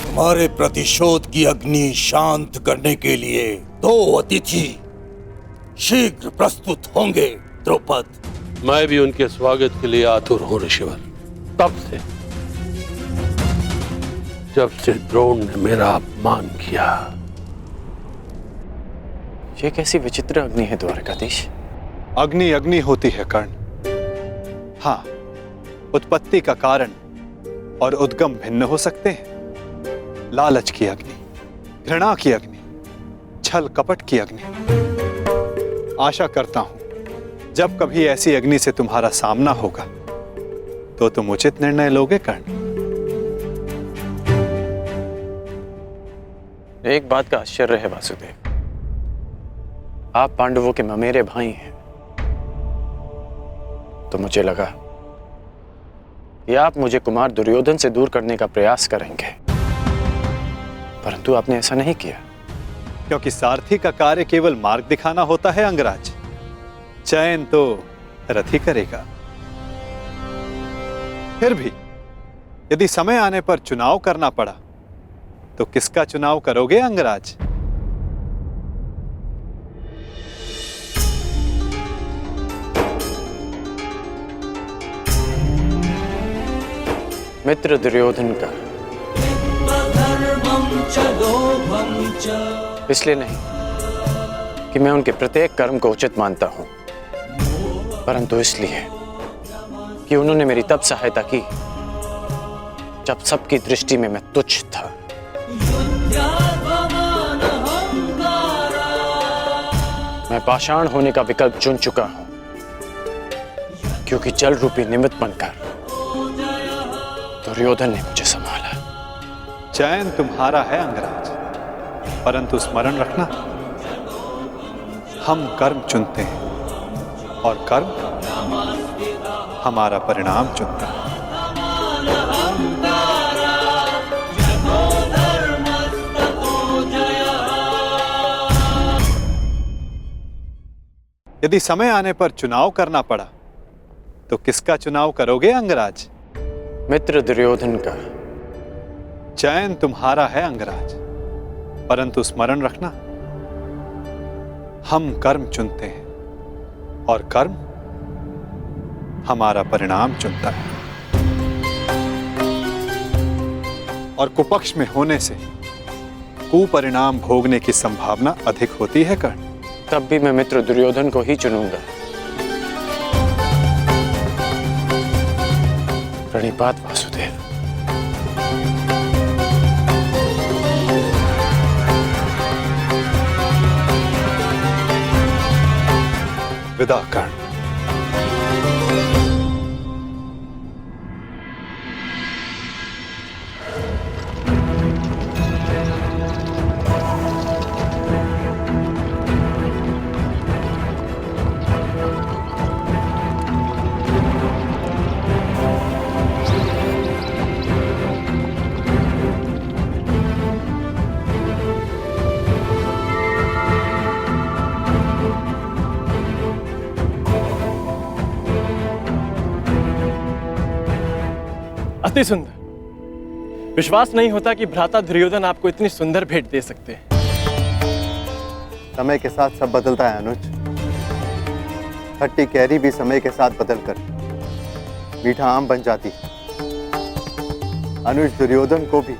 हमारे प्रतिशोध की अग्नि शांत करने के लिए 2 अतिथि शीघ्र प्रस्तुत होंगे द्रौपद। मैं भी उनके स्वागत के लिए आतुर हूं ऋषिवर। तब से जब से द्रोण ने मेरा अपमान किया। ये कैसी विचित्र अग्नि है द्वारकाधीश? अग्नि अग्नि होती है कर्ण। हाँ, उत्पत्ति का कारण और उद्गम भिन्न हो सकते हैं। लालच की अग्नि, घृणा की अग्नि, छल कपट की अग्नि। आशा करता हूं जब कभी ऐसी अग्नि से तुम्हारा सामना होगा तो तुम उचित निर्णय लोगे कर्ण। एक बात का आश्चर्य है वासुदेव, आप पांडवों के ममेरे भाई हैं, तो मुझे लगा कि आप मुझे कुमार दुर्योधन से दूर करने का प्रयास करेंगे, परंतु आपने ऐसा नहीं किया। क्योंकि सारथी का कार्य केवल मार्ग दिखाना होता है अंगराज, चयन तो रथी करेगा। फिर भी यदि समय आने पर चुनाव करना पड़ा तो किसका चुनाव करोगे अंगराज? मित्र दुर्योधन का। इसलिए नहीं कि मैं उनके प्रत्येक कर्म को उचित मानता हूं, परंतु इसलिए कि उन्होंने मेरी तब सहायता की जब सबकी दृष्टि में मैं तुच्छ था। मैं पाषाण होने का विकल्प चुन चुका हूं, क्योंकि जल रूपी निमित्त बनकर दुर्योधन ने मुझे संभाला। चयन तुम्हारा है अंगराज, परंतु स्मरण रखना, हम कर्म चुनते हैं और कर्म हमारा परिणाम चुनता है। यदि समय आने पर चुनाव करना पड़ा तो किसका चुनाव करोगे अंगराज? मित्र दुर्योधन का। चयन तुम्हारा है अंगराज, परंतु स्मरण रखना, हम कर्म चुनते हैं और कर्म हमारा परिणाम चुनता है। और कुपक्ष में होने से कुपरिणाम भोगने की संभावना अधिक होती है कर्ण। तब भी मैं मित्र दुर्योधन को ही चुनूंगा। प्रणिपात वासुदेव। विदा कर्ण। अति सुंदर। विश्वास नहीं होता कि भ्राता दुर्योधन आपको इतनी सुंदर भेंट दे सकते हैं। समय के साथ सब बदलता है अनुज। खट्टी कैरी भी समय के साथ बदलकर मीठा आम बन जाती है। अनुज, दुर्योधन को भी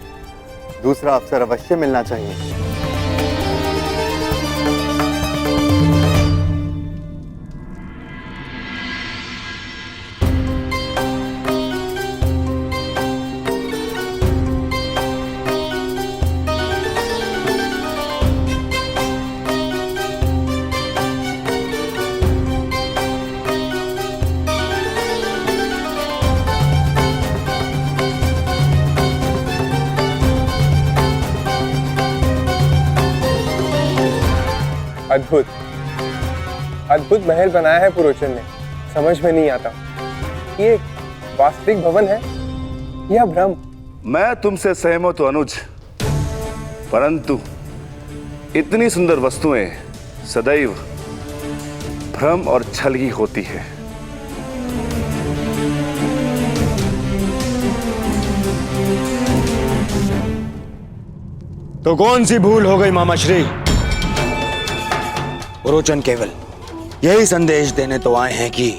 दूसरा अवसर अवश्य मिलना चाहिए। अद्भुत अद्भुत महल बनाया है पुरोचन ने। समझ में नहीं आता ये वास्तविक भवन है या भ्रम। मैं तुमसे सहमत हूं अनुज, परंतु इतनी सुंदर वस्तुएं सदैव भ्रम और छल ही होती है। तो कौन सी भूल हो गई मामा श्री? पुरोचन केवल यही संदेश देने तो आए हैं कि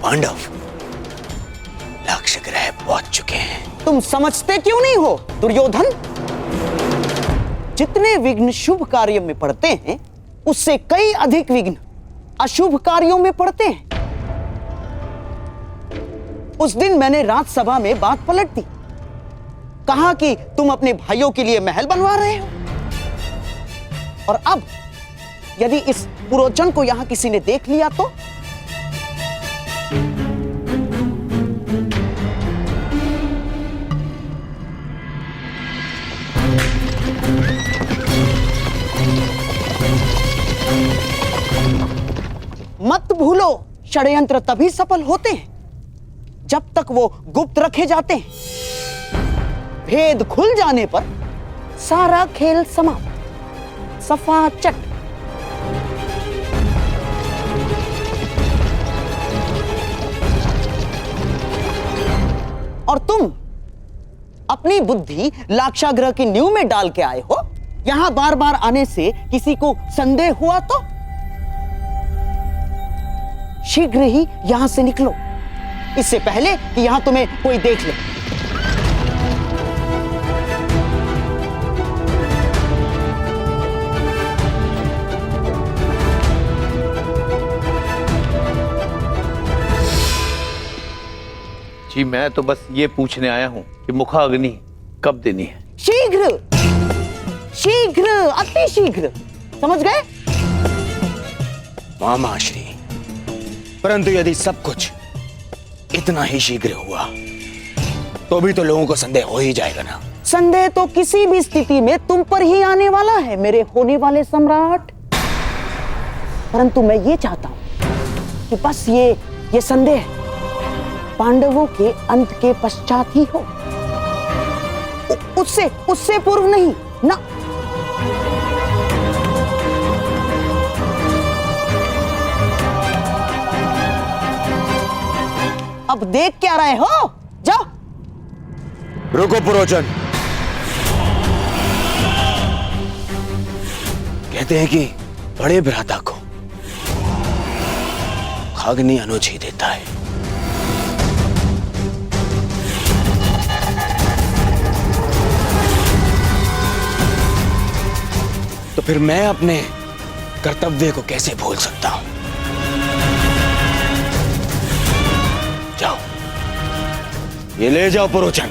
पांडव लक्ष्य ग्रह पहुंच चुके हैं। तुम समझते क्यों नहीं हो दुर्योधन? जितने विघ्न शुभ कार्य में पड़ते हैं उससे कई अधिक विघ्न अशुभ कार्यों में पड़ते हैं। उस दिन मैंने राजसभा में बात पलट दी, कहा कि तुम अपने भाइयों के लिए महल बनवा रहे हो, और अब यदि इस पुरोचन को यहां किसी ने देख लिया तो? मत भूलो, षड्यंत्र तभी सफल होते हैं जब तक वो गुप्त रखे जाते हैं। भेद खुल जाने पर सारा खेल समाप्त, सफा चट। और तुम अपनी बुद्धि लाक्षागृह की नींव में डाल के आए हो। यहां बार बार आने से किसी को संदेह हुआ तो शीघ्र ही यहां से निकलो, इससे पहले कि यहां तुम्हें कोई देख ले। जी मैं तो बस ये पूछने आया हूं कि मुखा अग्नि कब देनी है? शीघ्र, शीघ्र, अति शीघ्र, समझ गए? मामा श्री, परंतु यदि सब कुछ इतना ही शीघ्र हुआ तो भी तो लोगों को संदेह हो ही जाएगा ना। संदेह तो किसी भी स्थिति में तुम पर ही आने वाला है मेरे होने वाले सम्राट। परंतु मैं ये चाहता हूं कि बस ये संदेह पांडवों के अंत के पश्चात ही हो, उससे पूर्व नहीं ना। अब देख क्या रहे हो, जाओ। रुको पुरोचन, कहते हैं कि बड़े भ्राता को अग्नि अनुज ही देता है। तो फिर मैं अपने कर्तव्य को कैसे भूल सकता हूं? जाओ, ये ले जाओ पुरोचन।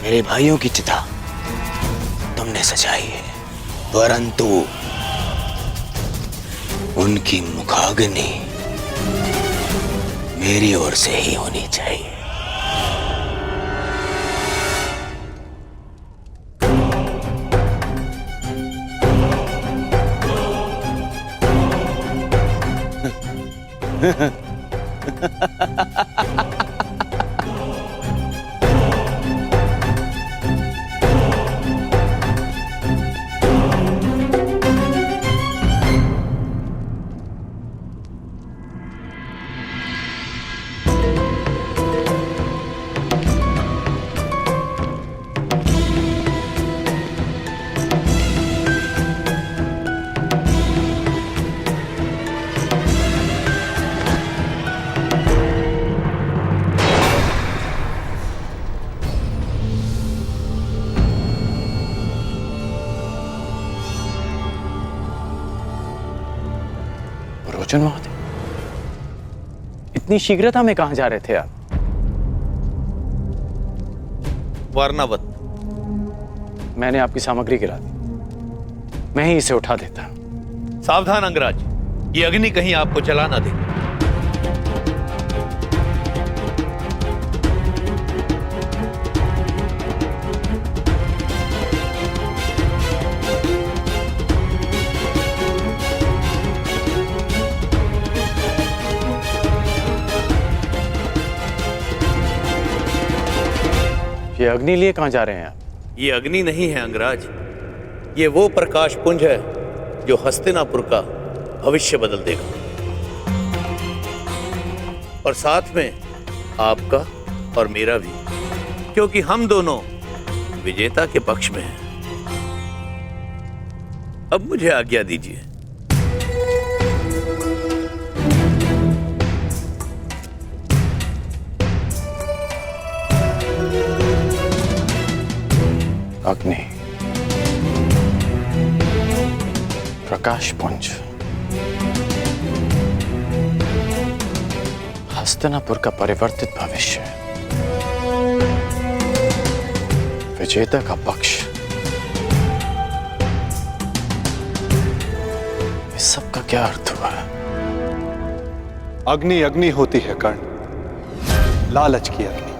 मेरे भाइयों की चिता तुमने सजाई है, परंतु उनकी मुखाग्नि मेरी ओर से ही होनी चाहिए। इतनी शीघ्रता में कहां जा रहे थे आप? वर्णावत। मैंने आपकी सामग्री गिरा दी, मैं ही इसे उठा देता। सावधान अंगराज, ये अग्नि कहीं आपको जला ना दे। ये अग्नि लिए कहां जा रहे हैं आप? ये अग्नि नहीं है अंगराज, ये वो प्रकाश पुंज है जो हस्तिनापुर का भविष्य बदल देगा, और साथ में आपका और मेरा भी, क्योंकि हम दोनों विजेता के पक्ष में हैं। अब मुझे आज्ञा दीजिए। अग्नि, प्रकाश पुंज, हस्तिनापुर का परिवर्तित भविष्य, विजेता का पक्ष, इस सब का क्या अर्थ हुआ? अग्नि अग्नि होती है कर्ण, लालच की अग्नि,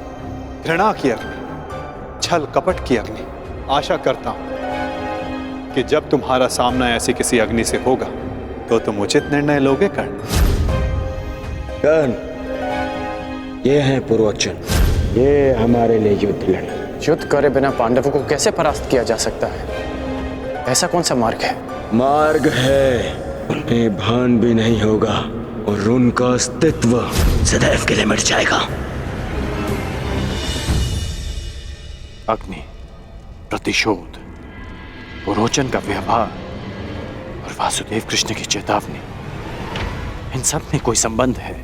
घृणा की अग्नि, छल कपट की अग्नि। आशा करता हूं कि जब तुम्हारा सामना ऐसी किसी अग्नि से होगा तो तुम उचित निर्णय लोगे कर्ण। कर्ण, ये है पुरोचन, ये हमारे लिए युद्ध लड़े। युद्ध करे बिना पांडवों को कैसे परास्त किया जा सकता है? ऐसा कौन सा मार्ग है? मार्ग है, उन्हें भान भी नहीं होगा और उनका अस्तित्व सदैव के लिए मिट जाएगा। अग्नि, प्रतिशोध, पुरोचन का व्यवहार और वासुदेव कृष्ण की चेतावनी, इन सब में कोई संबंध है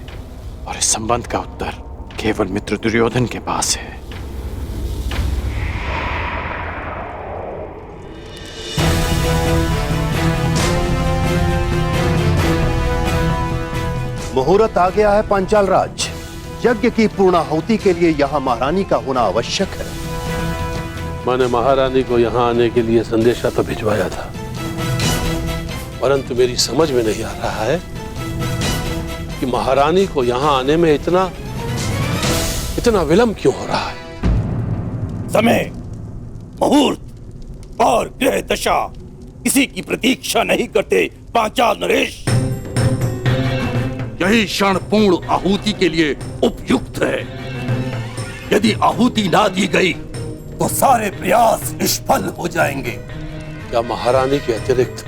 और इस संबंध का उत्तर केवल मित्र दुर्योधन के पास है। मुहूर्त आ गया है पांचाल राज। यज्ञ की पूर्णाहुति के लिए यहाँ महारानी का होना आवश्यक है। मैंने महारानी को यहाँ आने के लिए संदेशा तो भिजवाया था, परंतु मेरी समझ में नहीं आ रहा है कि महारानी को यहाँ आने में इतना विलंब क्यों हो रहा है। समय, मुहूर्त और ग्रह दशा किसी की प्रतीक्षा नहीं करते पांचाल नरेश। यही क्षण पूर्ण आहुति के लिए उपयुक्त है। यदि आहुति ना दी गई तो सारे प्रयास निष्फल हो जाएंगे। क्या महारानी के अतिरिक्त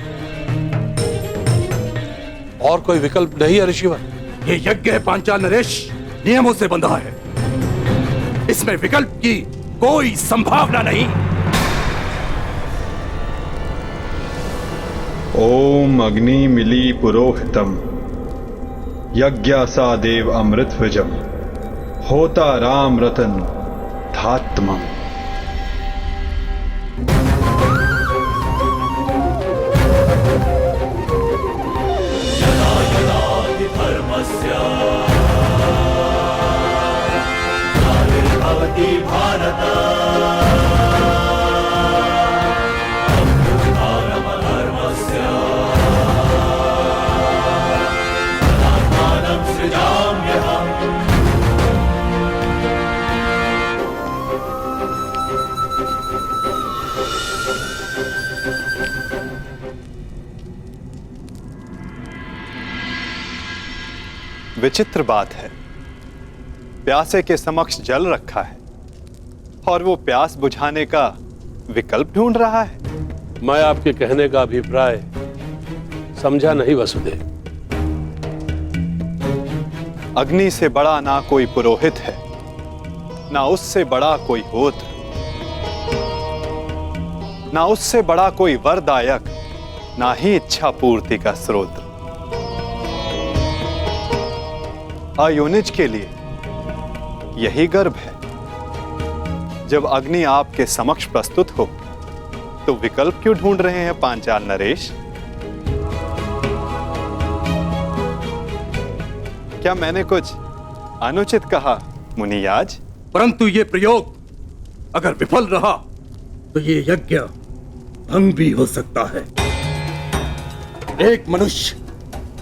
और कोई विकल्प नहीं है ऋषिवर? ये यज्ञ है पांचाल नरेश, नियमों से बंधा है। इसमें विकल्प की कोई संभावना नहीं। ओम अग्नि मिली पुरोहितम, यज्ञासा देव अमृत विजम, होता राम रतन धात्मम। विचित्र बात है, प्यासे के समक्ष जल रखा है और वो प्यास बुझाने का विकल्प ढूंढ रहा है। मैं आपके कहने का अभिप्राय समझा नहीं वसुदेव। अग्नि से बड़ा ना कोई पुरोहित है, ना उससे बड़ा कोई होत्र, ना उससे बड़ा कोई वरदायक, ना ही इच्छा पूर्ति का स्रोत। अयोनिज के लिए यही गर्भ है। जब अग्नि आपके समक्ष प्रस्तुत हो तो विकल्प क्यों ढूंढ रहे हैं पांचाल नरेश? क्या मैंने कुछ अनुचित कहा मुनियाज? परंतु ये प्रयोग अगर विफल रहा तो ये यज्ञ भंग भी हो सकता है। एक मनुष्य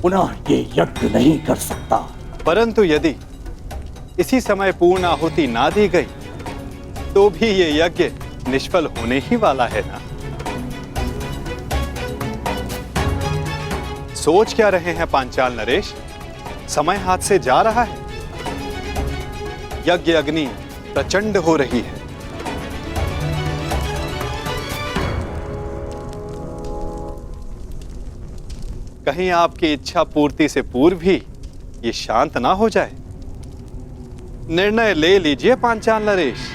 पुनः ये यज्ञ नहीं कर सकता। परंतु यदि इसी समय पूर्ण आहुति ना दी गई तो भी ये यज्ञ निष्फल होने ही वाला है ना। सोच क्या रहे हैं पांचाल नरेश? समय हाथ से जा रहा है। यज्ञ अग्नि प्रचंड हो रही है। कहीं आपकी इच्छा पूर्ति से पूर्व ही ये शांत ना हो जाए। निर्णय ले लीजिए पांचाल नरेश।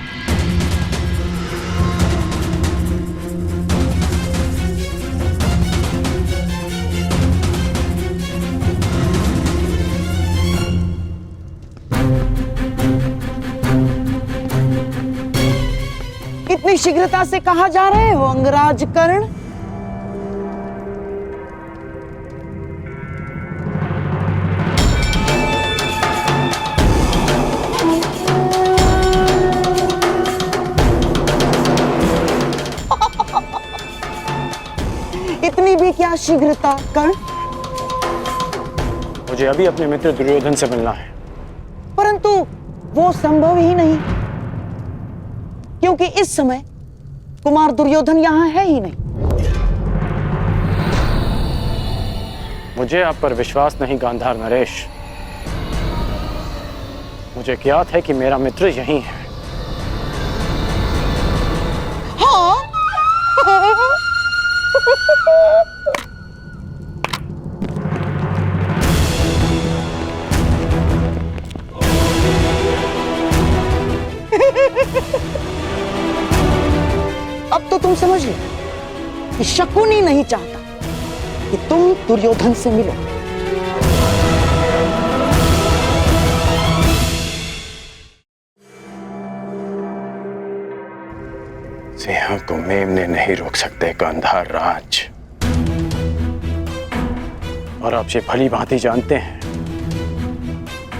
इतनी शीघ्रता से कहाँ जा रहे हो अंगराज कर्ण? इतनी भी क्या शीघ्रता कर्ण? मुझे अभी अपने मित्र दुर्योधन से मिलना है। परंतु वो संभव ही नहीं, क्योंकि इस समय कुमार दुर्योधन यहां है ही नहीं। मुझे आप पर विश्वास नहीं गांधार नरेश। मुझे ज्ञात है कि मेरा मित्र यहीं है। हाँ? अब तो तुम समझ लो कि शकुनी नहीं चाहता कि तुम दुर्योधन से मिलो। सिंह को मेमने नहीं रोक सकते गांधार राज। और आप ये भली भांति जानते हैं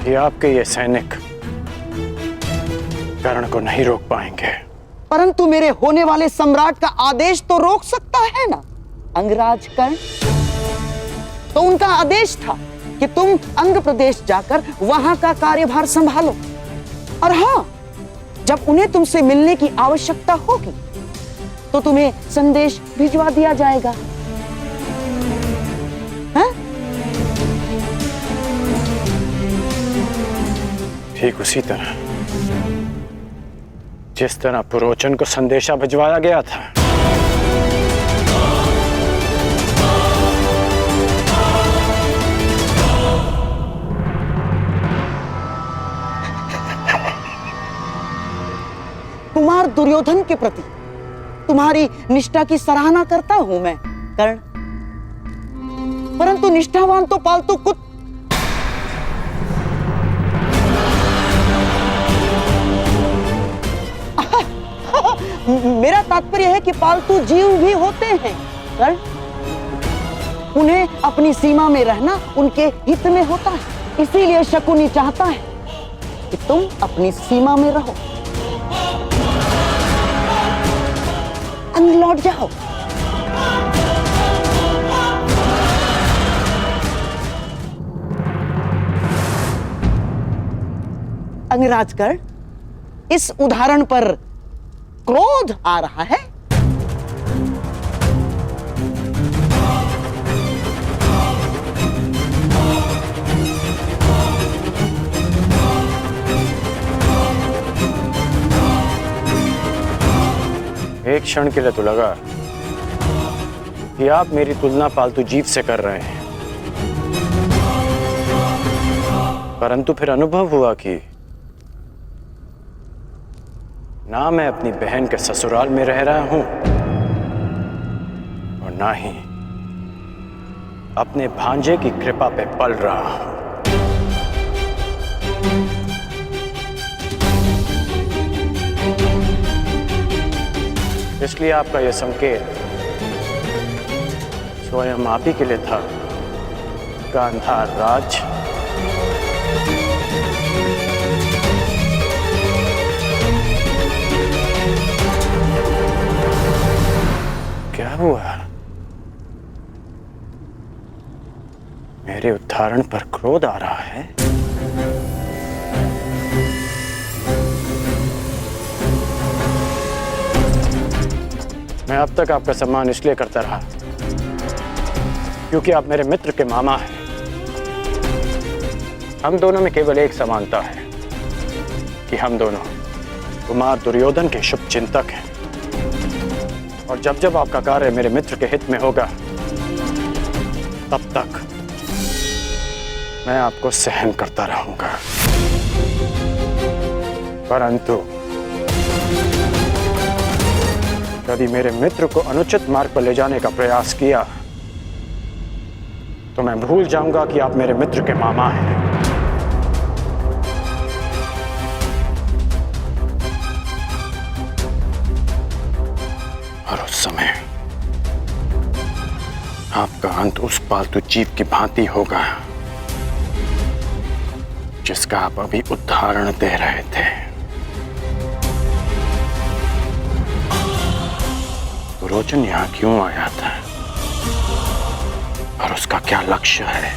कि आपके ये सैनिक कर्ण को नहीं रोक पाएंगे। परंतु मेरे होने वाले सम्राट का आदेश तो रोक सकता है ना अंगराज कर्ण। तो उनका आदेश था कि तुम अंग प्रदेश जाकर वहां का कार्यभार संभालो। और हां, जब उन्हें तुमसे मिलने की आवश्यकता होगी तो तुम्हें संदेश भिजवा दिया जाएगा। हाँ? ठीक उसी तरह जिस तरह पुरोचन को संदेशा भिजवाया गया था। कुमार दुर्योधन के प्रति तुम्हारी निष्ठा की सराहना करता हूं मैं कर्ण, परंतु निष्ठावान तो पालतू कुत्ते। मेरा तात्पर्य है कि पालतू जीव भी होते हैं कर्ण। उन्हें अपनी सीमा में रहना उनके हित में होता है। इसीलिए शकुनी चाहता है कि तुम अपनी सीमा में रहो। अंग लौट जाओ। अंगराज कर्ण, इस उदाहरण पर क्रोध आ रहा है। एक क्षण के लिए तो लगा कि आप मेरी तुलना पालतू जीव से कर रहे हैं, परंतु फिर अनुभव हुआ कि ना मैं अपनी बहन के ससुराल में रह रहा हूं और ना ही अपने भांजे की कृपा पे पल रहा हूं। इसलिए आपका यह संकेत स्वयं आप ही के लिए था गांधार राज। क्या हुआ? मेरे उदाहरण पर क्रोध आ रहा है? मैं अब तक आपका सम्मान इसलिए करता रहा क्योंकि आप मेरे मित्र के मामा हैं। हम दोनों में केवल एक समानता है कि हम दोनों कुमार दुर्योधन के शुभ चिंतक हैं। और जब जब आपका कार्य मेरे मित्र के हित में होगा तब तक मैं आपको सहन करता रहूंगा। परंतु यदि मेरे मित्र को अनुचित मार्ग पर ले जाने का प्रयास किया तो मैं भूल जाऊंगा कि आप मेरे मित्र के मामा हैं। और उस समय आपका अंत उस पालतू जीव की भांति होगा जिसका आप अभी उदाहरण दे रहे थे। पुरोचन यहां क्यों आया था और उसका क्या लक्ष्य है,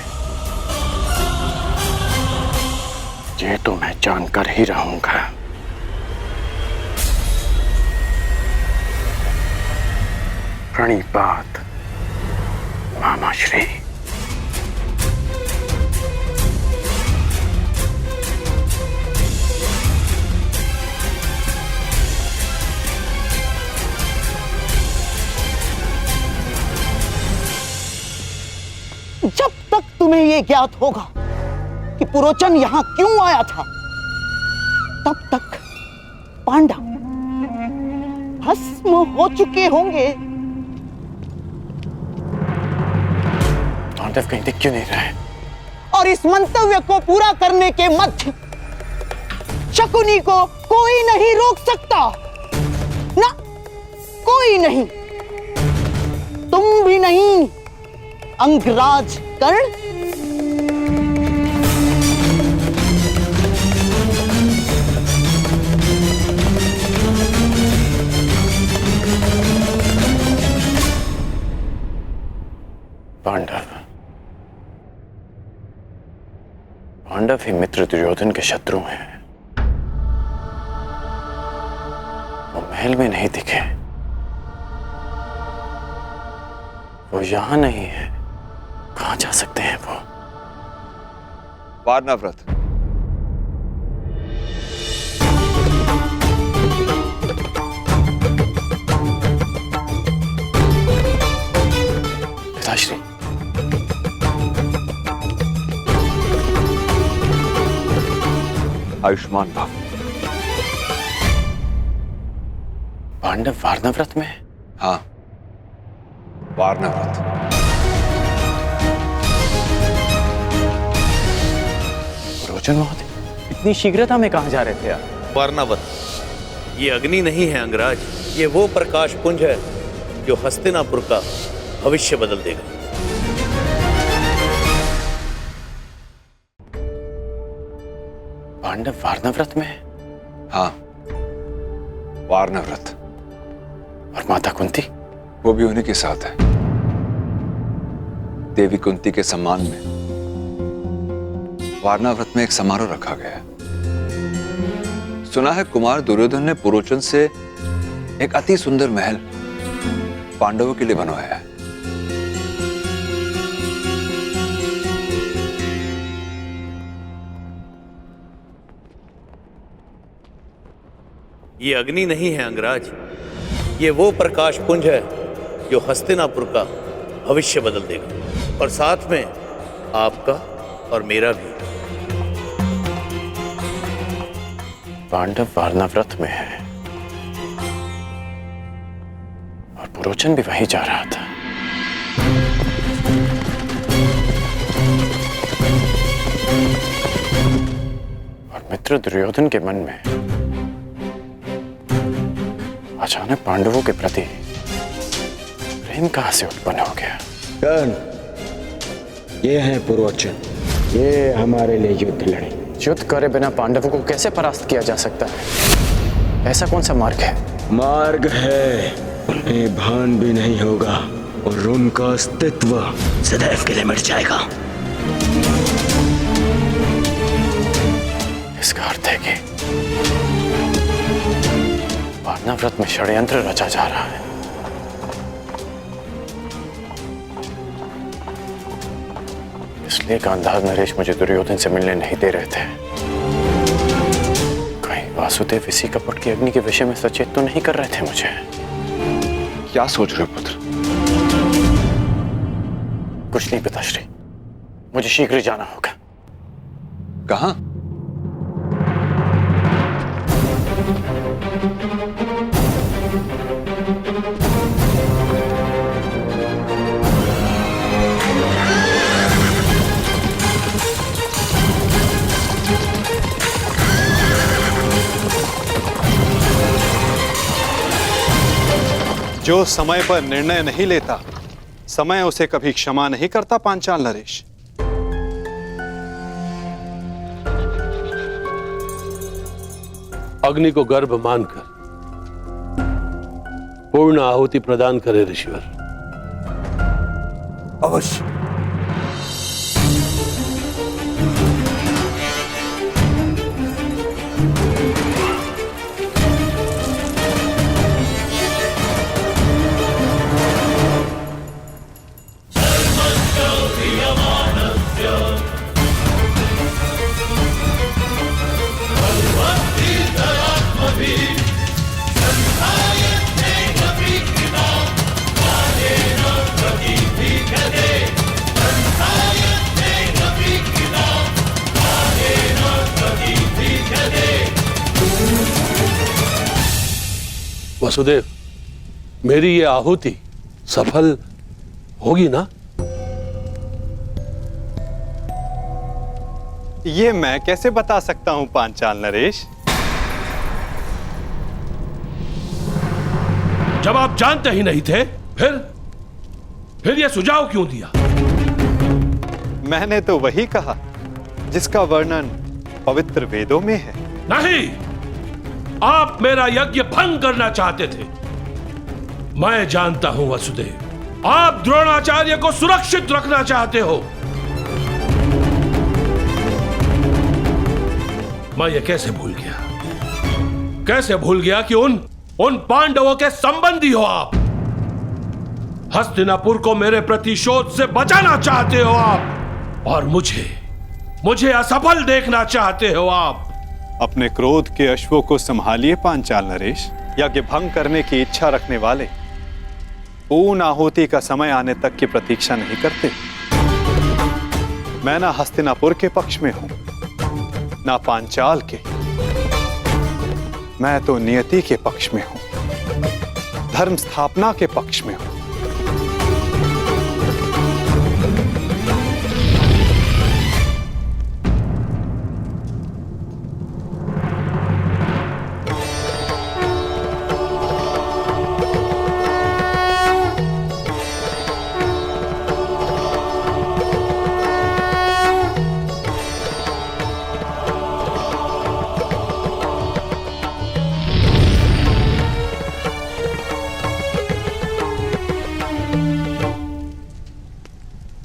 ये तो मैं जानकर ही रहूंगा। प्रणिपात मामाश्री। जब तक तुम्हें यह ज्ञात होगा कि पुरोचन यहां क्यों आया था, तब तक पांडव भस्म हो चुके होंगे। पांडव कहीं दिख क्यों नहीं रहे? और इस मंतव्य को पूरा करने के मध्य शकुनी को कोई नहीं रोक सकता, ना कोई नहीं, तुम भी नहीं अंगराज कर्ण। पांडव ही मित्र दुर्योधन के शत्रु हैं। वो महल में नहीं दिखे, वो यहां नहीं है, कहां जा सकते हैं वो? वारनाव्रत। पिताश्री, आयुष्मान भव। पांडव वारनाव्रत में? हाँ, वारनाव्रत। पुरोचन महोदय, इतनी शीघ्रता में कहां जा रहे थे आप? वारनावत, ये अग्नि नहीं है अंगराज, ये वो प्रकाश पुंज है जो हस्तिनापुर का भविष्य बदल देगा। पांडव वारनाव्रत में? हाँ, वारनाव्रत। और माता कुंती? वो भी उन्हीं के साथ है। देवी कुंती के सम्मान में वारनाव्रत में एक समारोह रखा गया है। सुना है कुमार दुर्योधन ने पुरोचन से एक अति सुंदर महल पांडवों के लिए बनवाया है। ये अग्नि नहीं है अंगराज, ये वो प्रकाश पुंज है जो हस्तिनापुर का भविष्य बदल देगा, और साथ में आपका और मेरा भी। पांडव वारनाव्रत में है और पुरोचन भी वहीं जा रहा था। और मित्र दुर्योधन के मन में अचानक पांडवों के प्रति प्रेम कहां से उत्पन्न हो गया? कर्ण, ये हैं पुरोचन, ये हमारे लिए युद्ध लड़े। युद्ध करे बिना पांडवों को कैसे परास्त किया जा सकता है? ऐसा कौन सा मार्ग है? मार्ग है, उन्हें भान भी नहीं होगा और उनका अस्तित्व सदैव के लिए मिट जाएगा। इसका अर्थ है कि वारनाव्रत में षड्यंत्र रचा जा रहा है। इसलिए गांधार नरेश मुझे दुर्योधन से मिलने नहीं दे रहे थे। कहीं वासुदेव इसी कपट की अग्नि के विषय में सचेत तो नहीं कर रहे थे मुझे? क्या सोच रहे हो पुत्र? कुछ नहीं पिताश्री, मुझे शीघ्र जाना होगा। कहां? जो समय पर निर्णय नहीं लेता, समय उसे कभी क्षमा नहीं करता पांचाल नरेश। अग्नि को गर्भ मानकर पूर्ण आहुति प्रदान करे ऋषिवर। अवश्य। वसुदेव, मेरी ये आहुति सफल होगी ना? ये मैं कैसे बता सकता हूं पांचाल नरेश? जब आप जानते ही नहीं थे, फिर ये सुझाव क्यों दिया? मैंने तो वही कहा जिसका वर्णन पवित्र वेदों में है। नहीं, आप मेरा यज्ञ भंग करना चाहते थे। मैं जानता हूं वसुदेव, आप द्रोणाचार्य को सुरक्षित रखना चाहते हो। मैं ये कैसे भूल गया कि उन पांडवों के संबंधी हो आप। हस्तिनापुर को मेरे प्रतिशोध से बचाना चाहते हो आप, और मुझे असफल देखना चाहते हो आप। अपने क्रोध के अश्वों को संभालिए पांचाल नरेश। यज्ञ भंग करने की इच्छा रखने वाले पूर्ण आहुति का समय आने तक की प्रतीक्षा नहीं करते। मैं ना हस्तिनापुर के पक्ष में हूं, ना पांचाल के। मैं तो नियति के पक्ष में हूं, धर्म स्थापना के पक्ष में हूं।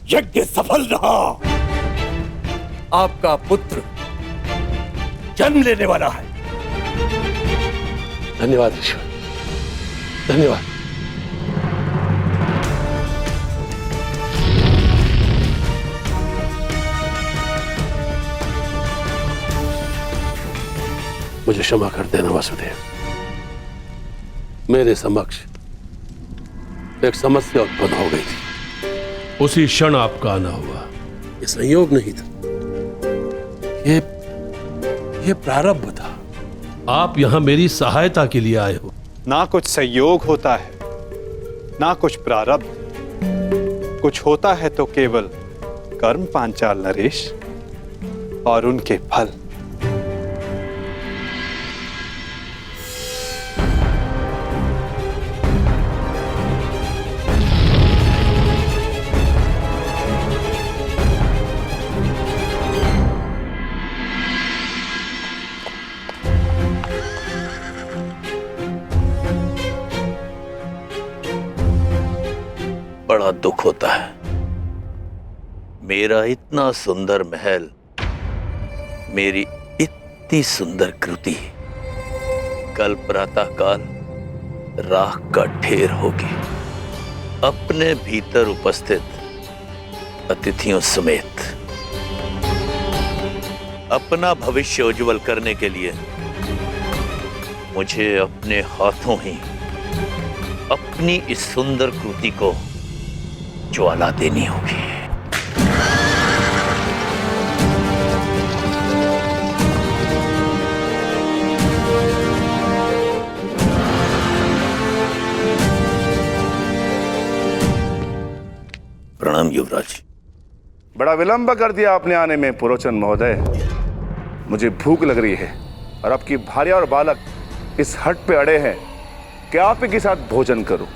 यज्ञ सफल रहा। आपका पुत्र जन्म लेने वाला है। धन्यवाद ईश्वर, धन्यवाद। मुझे क्षमा कर देना वासुदेव। मेरे समक्ष एक समस्या उत्पन्न हो गई थी, उसी क्षण आपका आना हुआ। ये संयोग नहीं था, ये प्रारब्ध था। आप यहां मेरी सहायता के लिए आए हो। ना कुछ संयोग होता है, ना कुछ प्रारब्ध। कुछ होता है तो केवल कर्म पांचाल नरेश, और उनके फल। बड़ा दुख होता है। मेरा इतना सुंदर महल, मेरी इतनी सुंदर कृति कल प्रातःकाल राख का ढेर होगी, अपने भीतर उपस्थित अतिथियों समेत। अपना भविष्य उज्जवल करने के लिए मुझे अपने हाथों ही अपनी इस सुंदर कृति को ज्वाला देनी होगी। प्रणाम युवराज। बड़ा विलंब कर दिया आपने आने में पुरोचन महोदय। मुझे भूख लग रही है और आपकी भार्या और बालक इस हट पे अड़े हैं कि आप ही के साथ भोजन करूं।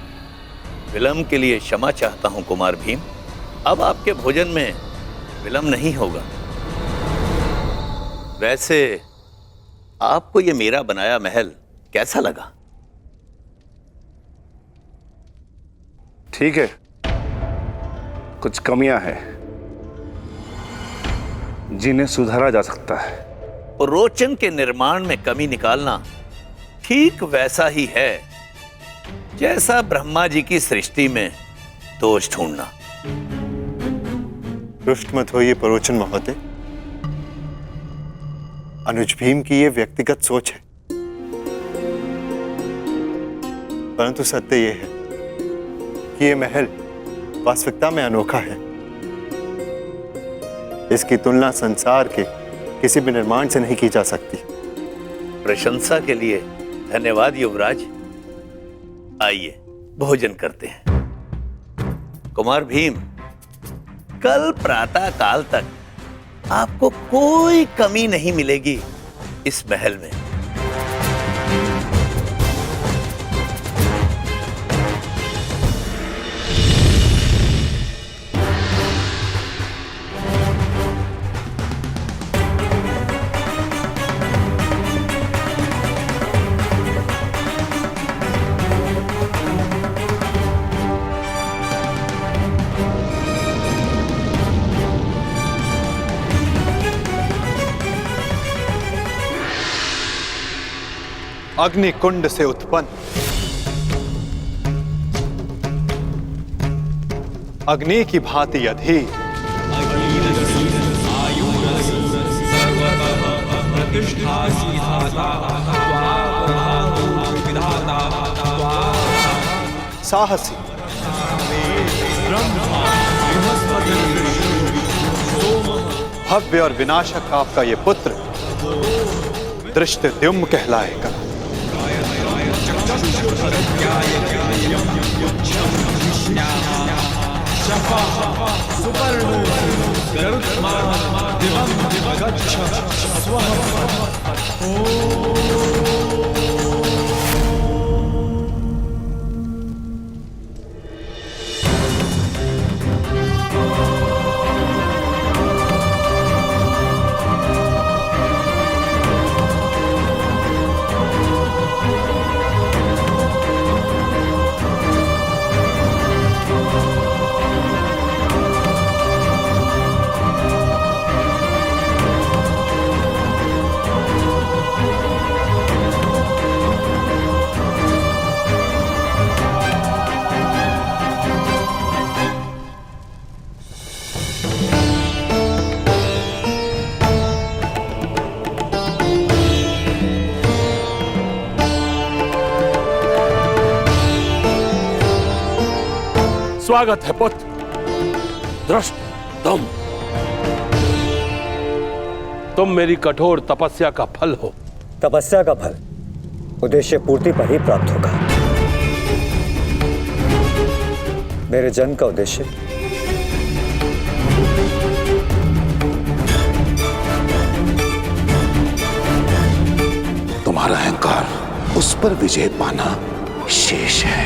विलंब के लिए क्षमा चाहता हूं कुमार भीम। अब आपके भोजन में विलंब नहीं होगा। वैसे आपको ये मेरा बनाया महल कैसा लगा? ठीक है, कुछ कमियां हैं जिन्हें सुधारा जा सकता है। रोचन के निर्माण में कमी निकालना ठीक वैसा ही है जैसा ब्रह्मा जी की सृष्टि में दोष ढूंढना। रुष्ट मत होइए पुरोचन महोदय। अनुज भीम की ये व्यक्तिगत सोच है, परंतु सत्य ये है कि ये महल वास्तविकता में अनोखा है। इसकी तुलना संसार के किसी भी निर्माण से नहीं की जा सकती। प्रशंसा के लिए धन्यवाद युवराज। आइए भोजन करते हैं। कुमार भीम, कल प्रातः काल तक आपको कोई कमी नहीं मिलेगी इस महल में। अग्नि कुंड से उत्पन्न अग्नि की भांति अधीर साहसी भव्य और विनाशक आपका ये पुत्र दृष्टद्युम्न कहलाएगा। स्वागत है पुत्र दृष्ट तुम मेरी कठोर तपस्या का फल हो। तपस्या का फल उद्देश्य पूर्ति पर ही प्राप्त होगा। मेरे जन्म का उद्देश्य तुम्हारा अहंकार उस पर विजय पाना शेष है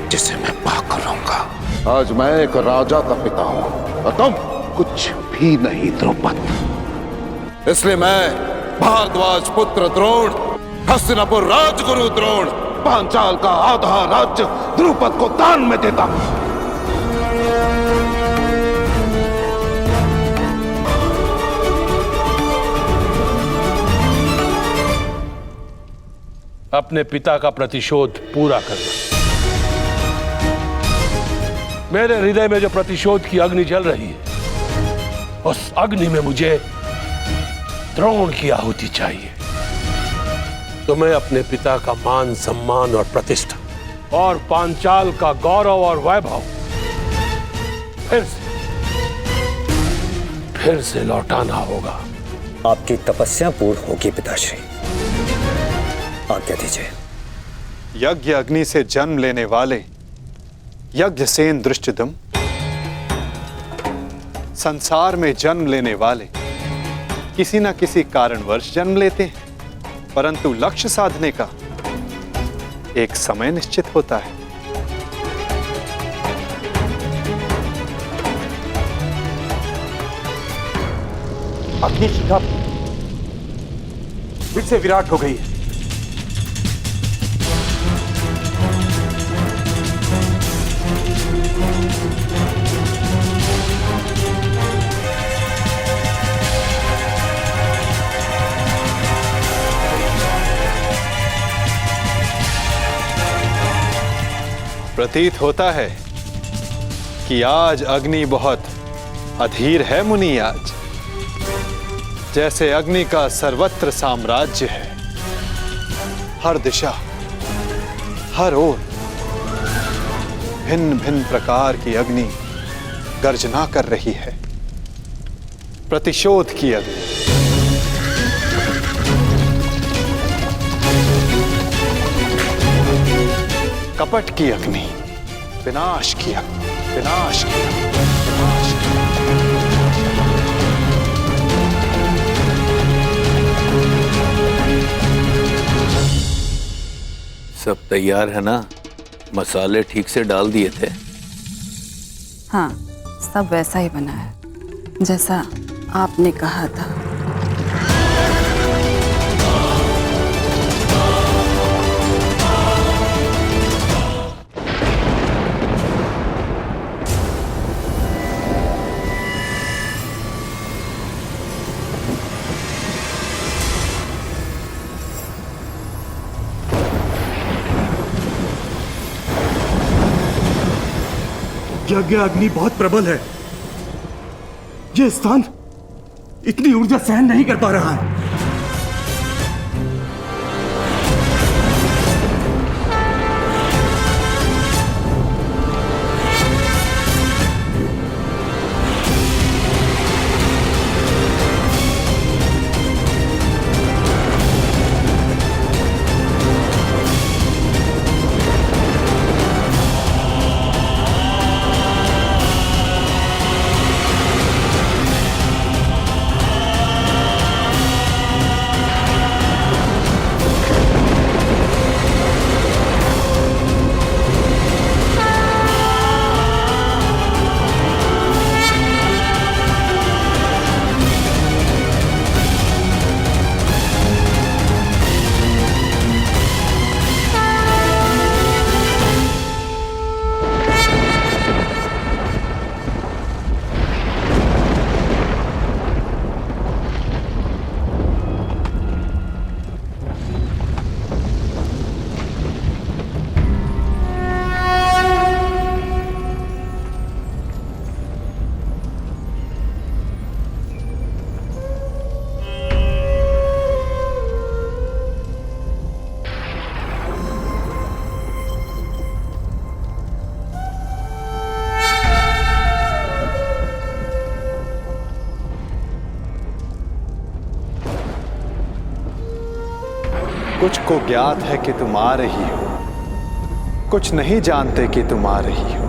जिसे मैं पाकर रहूंगा। आज मैं एक राजा का पिता हूं और तुम कुछ भी नहीं द्रौपद। इसलिए मैं भारद्वाज पुत्र द्रोण, हस्तिनापुर राजगुरु द्रोण, पांचाल का आधा राज्य द्रुपद को दान में देता हूं। अपने पिता का प्रतिशोध पूरा करना। मेरे हृदय में जो प्रतिशोध की अग्नि जल रही है, उस अग्नि में मुझे द्रोण की आहुति चाहिए। तुम्हें अपने पिता का मान सम्मान और प्रतिष्ठा और पांचाल का गौरव और वैभव फिर से लौटाना होगा। आपकी तपस्या पूर्ण होगी पिताश्री, आज्ञा दीजिए। यज्ञ अग्नि से जन्म लेने वाले यज्ञसेन दृष्टद्युम्न संसार में जन्म लेने वाले किसी न किसी कारणवश जन्म लेते हैं, परंतु लक्ष्य साधने का एक समय निश्चित होता है। अग्निशिखा फिर से विराट हो गई है। प्रतीत होता है कि आज अग्नि बहुत अधीर है मुनि। आज जैसे अग्नि का सर्वत्र साम्राज्य है, हर दिशा हर ओर भिन्न भिन्न प्रकार की अग्नि गर्जना कर रही है। प्रतिशोध की अग्नि, कपट की अग्नि, विनाश की अग्नि, विनाश की अग्नि, विनाश की अग्नि। सब तैयार है ना? मसाले ठीक से डाल दिए थे? हाँ, सब वैसा ही बना है जैसा आपने कहा था। यज्ञ अग्नि बहुत प्रबल है। यह स्थान इतनी ऊर्जा सहन नहीं कर पा रहा है। कुछ को ज्ञात है कि तुम आ रही हो, कुछ नहीं जानते कि तुम आ रही हो,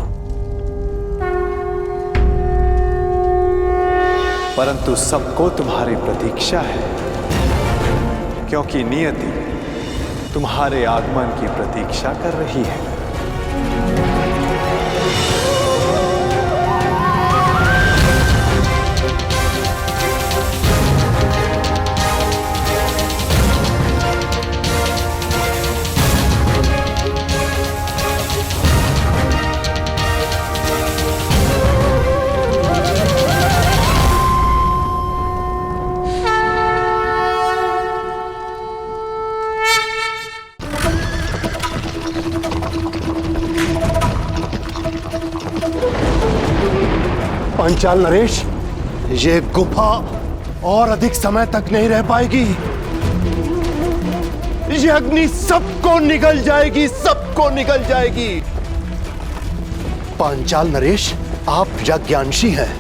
परंतु सबको तुम्हारी प्रतीक्षा है, क्योंकि नियति तुम्हारे आगमन की प्रतीक्षा कर रही है। पांचाल नरेश, ये गुफा और अधिक समय तक नहीं रह पाएगी। ये अग्नि सबको निगल जाएगी, सबको निगल जाएगी। पांचाल नरेश, आप यज्ञांशी हैं,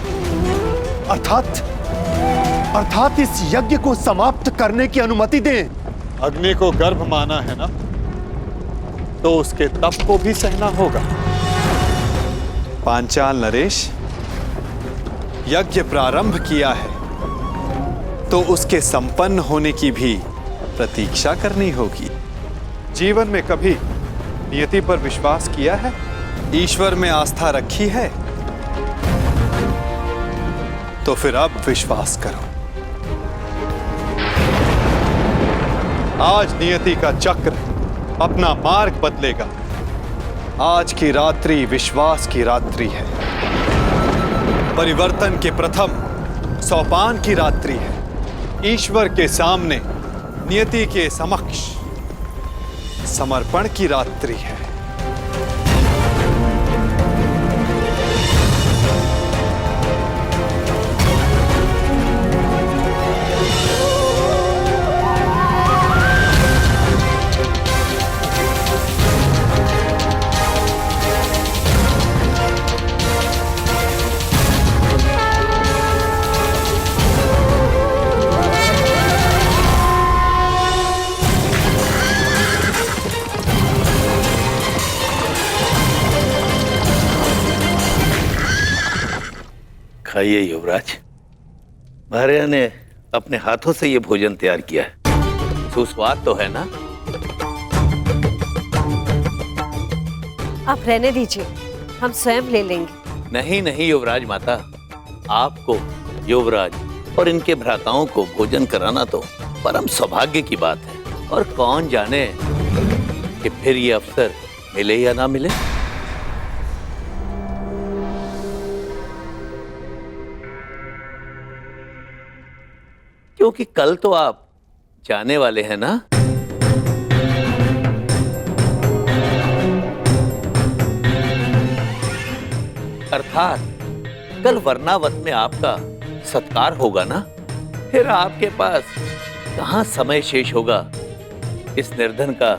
अर्थात इस यज्ञ को समाप्त करने की अनुमति दें। अग्नि को गर्भ माना है ना, तो उसके तप को भी सहना होगा। पांचाल नरेश, यज्ञ प्रारंभ किया है तो उसके संपन्न होने की भी प्रतीक्षा करनी होगी। जीवन में कभी नियति पर विश्वास किया है? ईश्वर में आस्था रखी है? तो फिर अब विश्वास करो। आज नियति का चक्र अपना मार्ग बदलेगा। आज की रात्रि विश्वास की रात्रि है। परिवर्तन के प्रथम सोपान की रात्रि है। ईश्वर के सामने नियति के समक्ष समर्पण की रात्रि है। खाइए युवराज, महाराजा ने अपने हाथों से ये भोजन तैयार किया है। सुस्वाद तो है ना? आप रहने दीजिए, हम स्वयं ले लेंगे। नहीं नहीं युवराज माता, आपको, युवराज और इनके भ्राताओं को भोजन कराना तो परम सौभाग्य की बात है। और कौन जाने कि फिर ये अवसर मिले या ना मिले। क्योंकि कल तो आप जाने वाले हैं ना? अर्थात कल वर्णावत में आपका सत्कार होगा ना? फिर आपके पास कहां समय शेष होगा इस निर्धन का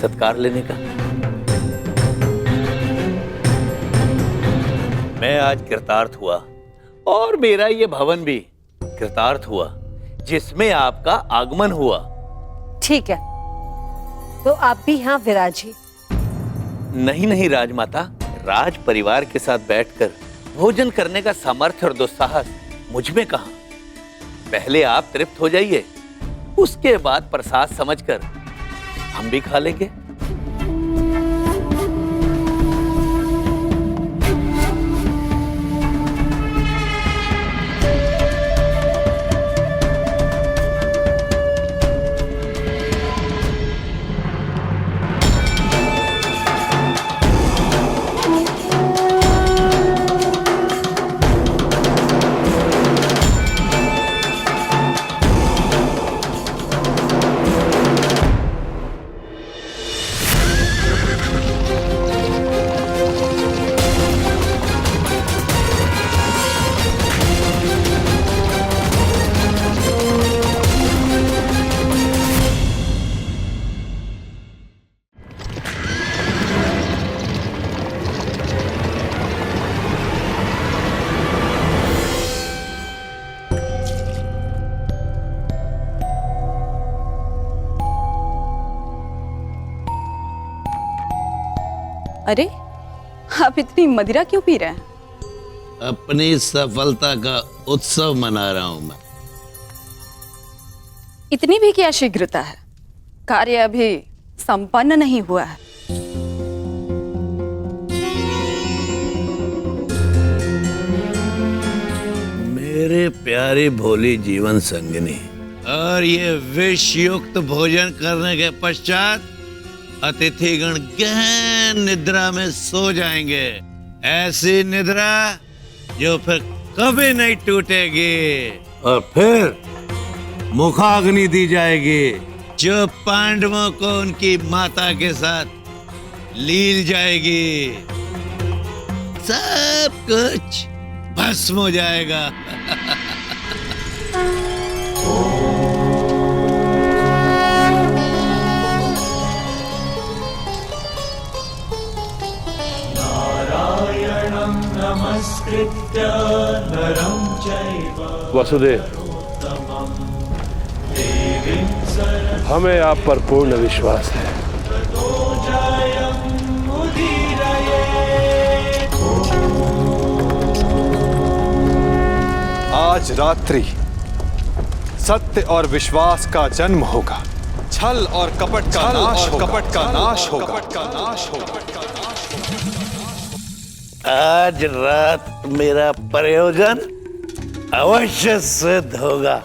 सत्कार लेने का? मैं आज कृतार्थ हुआ और मेरा ये भवन भी कृतार्थ हुआ जिसमें आपका आगमन हुआ। ठीक है, तो आप भी यहाँ विराजिए। नहीं नहीं राजमाता, राज परिवार के साथ बैठकर भोजन करने का सामर्थ्य और दुस्साहस मुझ में कहां। पहले आप तृप्त हो जाइए, उसके बाद प्रसाद समझकर हम भी खा लेंगे। अरे, आप इतनी मदिरा क्यों पी रहे हैं? अपनी सफलता का उत्सव मना रहा हूं मैं। इतनी भी क्या शीघ्रता है? कार्य अभी संपन्न नहीं हुआ है। मेरे प्यारे भोली जीवन संगिनी, और ये विष युक्त भोजन करने के पश्चात अतिथिगण गहन निद्रा में सो जाएंगे। ऐसी निद्रा जो फिर कभी नहीं टूटेगी। और फिर मुखाग्नि दी जाएगी जो पांडवों को उनकी माता के साथ लील जाएगी। सब कुछ भस्म हो जाएगा। नमस्कृत्य नरं चैव वसुदेव, हमें आप पर पूर्ण विश्वास है। आज रात्रि सत्य और विश्वास का जन्म होगा, छल और कपट का नाश होगा। आज रात मेरा प्रयोजन अवश्य सिद्ध होगा।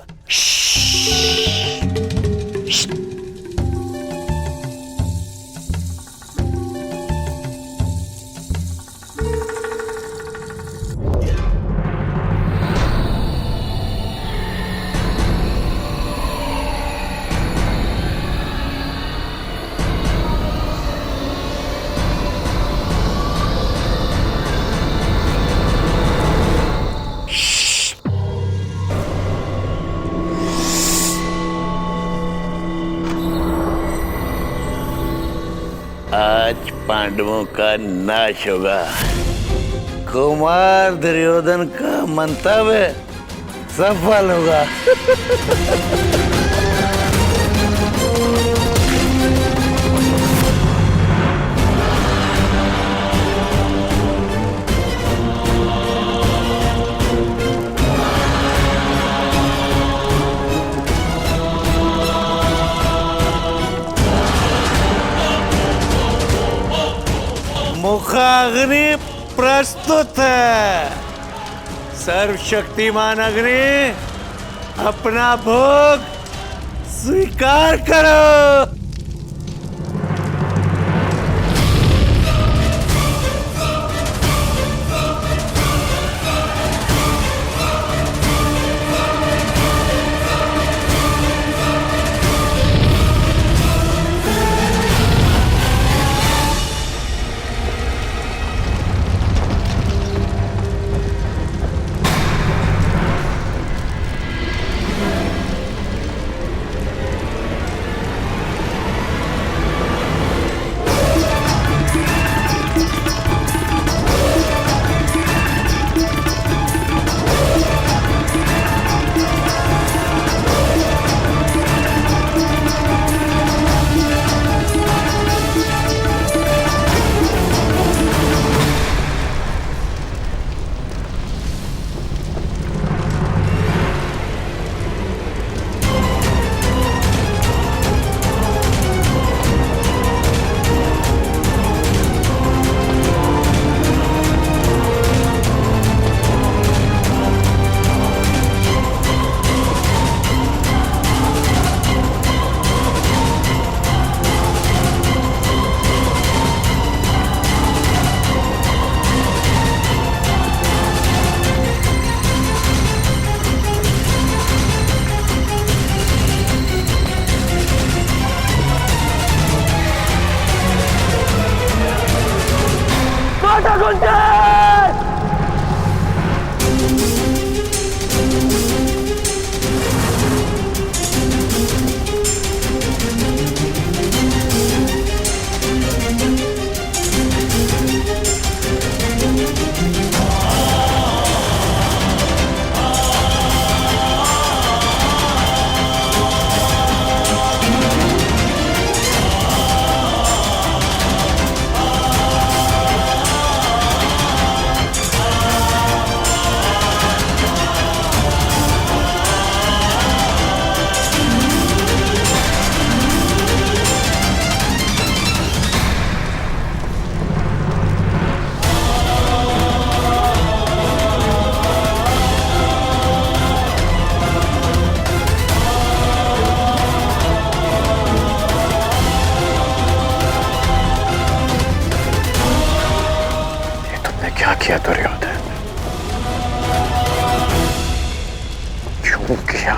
आज पांडवों का नाश होगा। कुमार दुर्योधन का मंतव्य सफल होगा। मुखाग्नि प्रस्तुत है। सर्वशक्तिमान अग्नि, अपना भोग स्वीकार करो। क्या किया दुर्योधन? क्यों किया?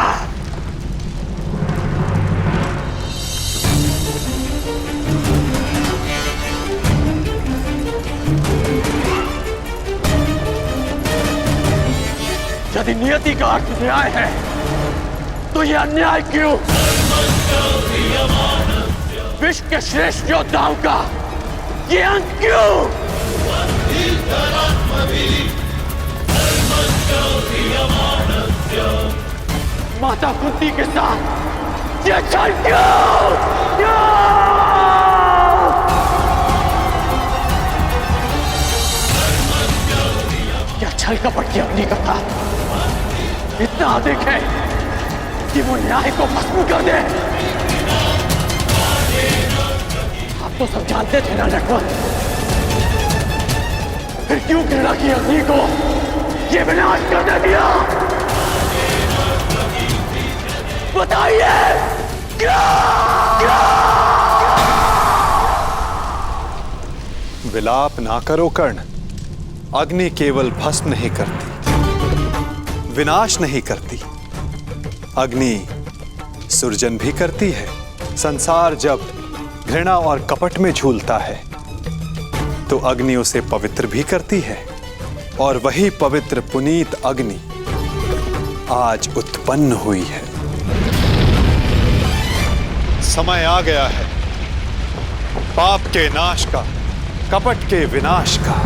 यदि नियति का अर्थ न्याय है तो यह अन्याय क्यों? विश्व के श्रेष्ठ योद्धाओं का ये अंत क्यों? माता कुंती के साथ ये छल क्यों? क्या छल कपट की अपनी कथा इतना अधिक है कि वो न्याय को भस्म कर दे। आप तो सब जानते थे ना नटवर, फिर क्यों घृणा की अग्नि को ये विनाश करने दिया? बताइए क्या? विलाप ना करो कर्ण। अग्नि केवल भस्म नहीं करती, विनाश नहीं करती, अग्नि सृजन भी करती है। संसार जब घृणा और कपट में झूलता है तो अग्नि उसे पवित्र भी करती है, और वही पवित्र पुनीत अग्नि आज उत्पन्न हुई है। समय आ गया है पाप के नाश का, कपट के विनाश का।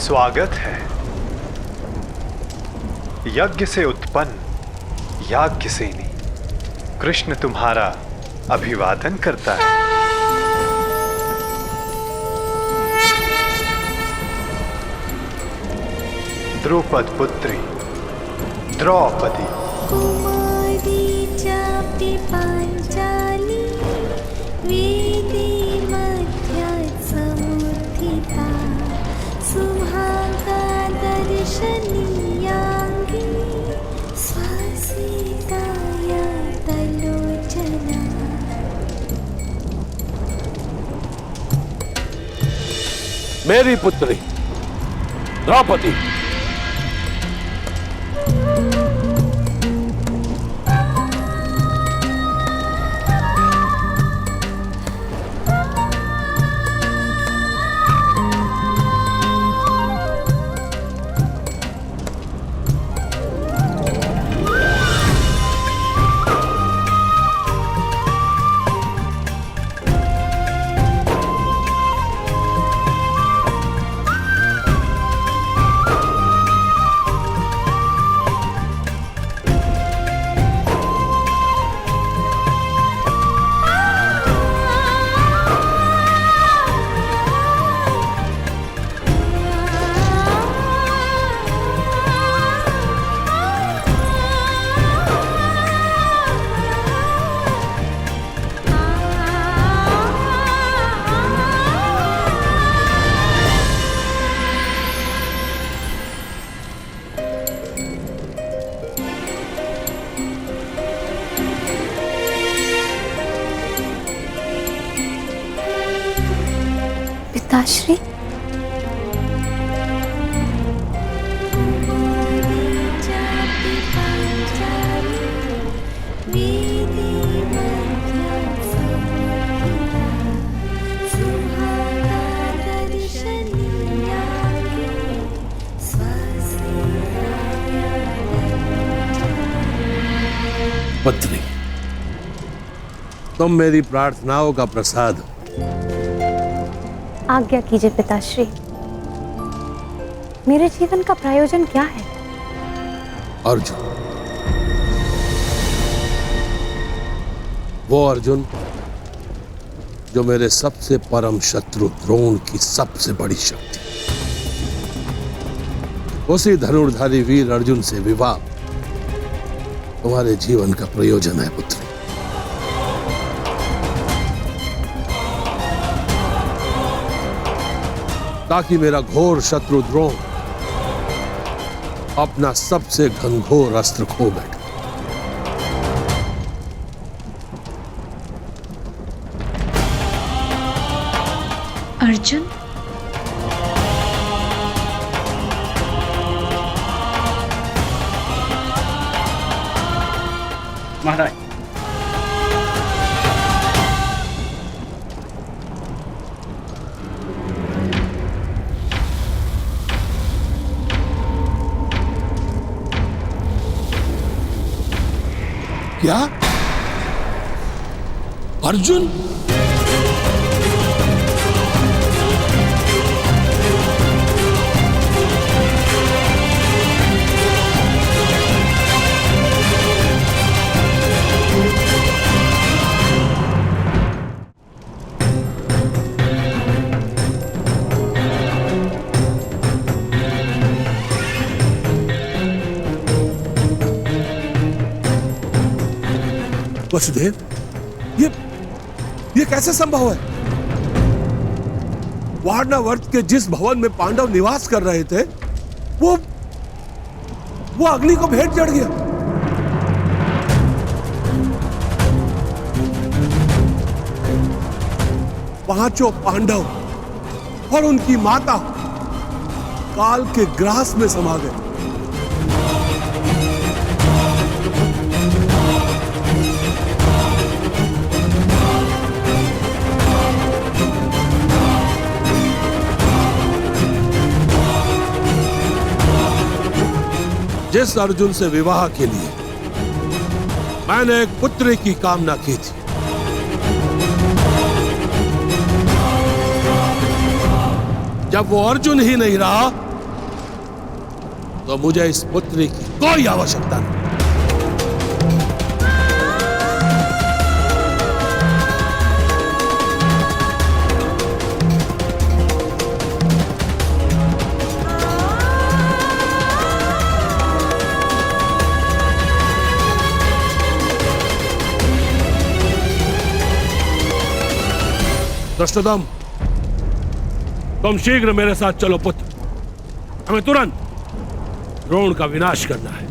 स्वागत है यज्ञ से उत्पन्न याज्ञसेनी। कृष्ण तुम्हारा अभिवादन करता है। द्रुपद पुत्री द्रौपदी। कुमारी चापी पांचाली वेदी मध्य समुत्थिता सुभागा दर्शनीयांगी स्वासिताय तलोचना। मेरी पुत्री द्रौपदी, पिताश्री। पत्नी, तुम मेरी प्रार्थनाओं का प्रसाद हो। आज्ञा कीजिए पिताश्री, मेरे जीवन का प्रयोजन क्या है? अर्जुन, वो अर्जुन जो मेरे सबसे परम शत्रु द्रोण की सबसे बड़ी शक्ति, उसी धनुर्धारी वीर अर्जुन से विवाह तुम्हारे जीवन का प्रयोजन है पुत्री। ताकि मेरा घोर शत्रु द्रोण अपना सबसे घनघोर अस्त्र खो बैठे। अर्जुन, महाराज, क्या अर्जुन? वसुदेव, ये कैसे संभव है? वारणावर्त के जिस भवन में पांडव निवास कर रहे थे, वो अग्नि को भेंट चढ़ गया। पांचों पांडव और उनकी माता काल के ग्रास में समा गए। जिस अर्जुन से विवाह के लिए मैंने एक पुत्री की कामना की थी, जब वो अर्जुन ही नहीं रहा तो मुझे इस पुत्री की कोई आवश्यकता नहीं। धृष्टद्युम्न, तुम शीघ्र मेरे साथ चलो पुत्र। हमें तुरंत द्रोण का विनाश करना है।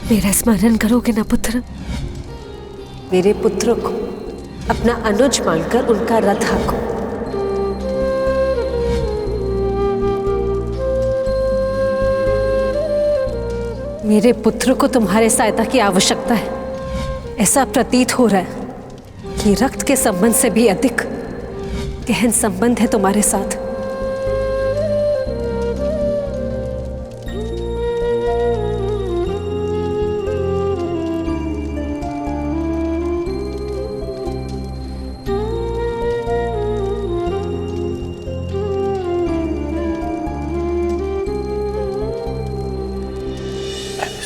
मेरा स्मरण करोगे ना पुत्र? मेरे पुत्र को अपना अनुज मानकर उनका रथ हाँको। मेरे पुत्र को तुम्हारे सहायता की आवश्यकता है। ऐसा प्रतीत हो रहा है कि रक्त के संबंध से भी अधिक गहन संबंध है तुम्हारे साथ।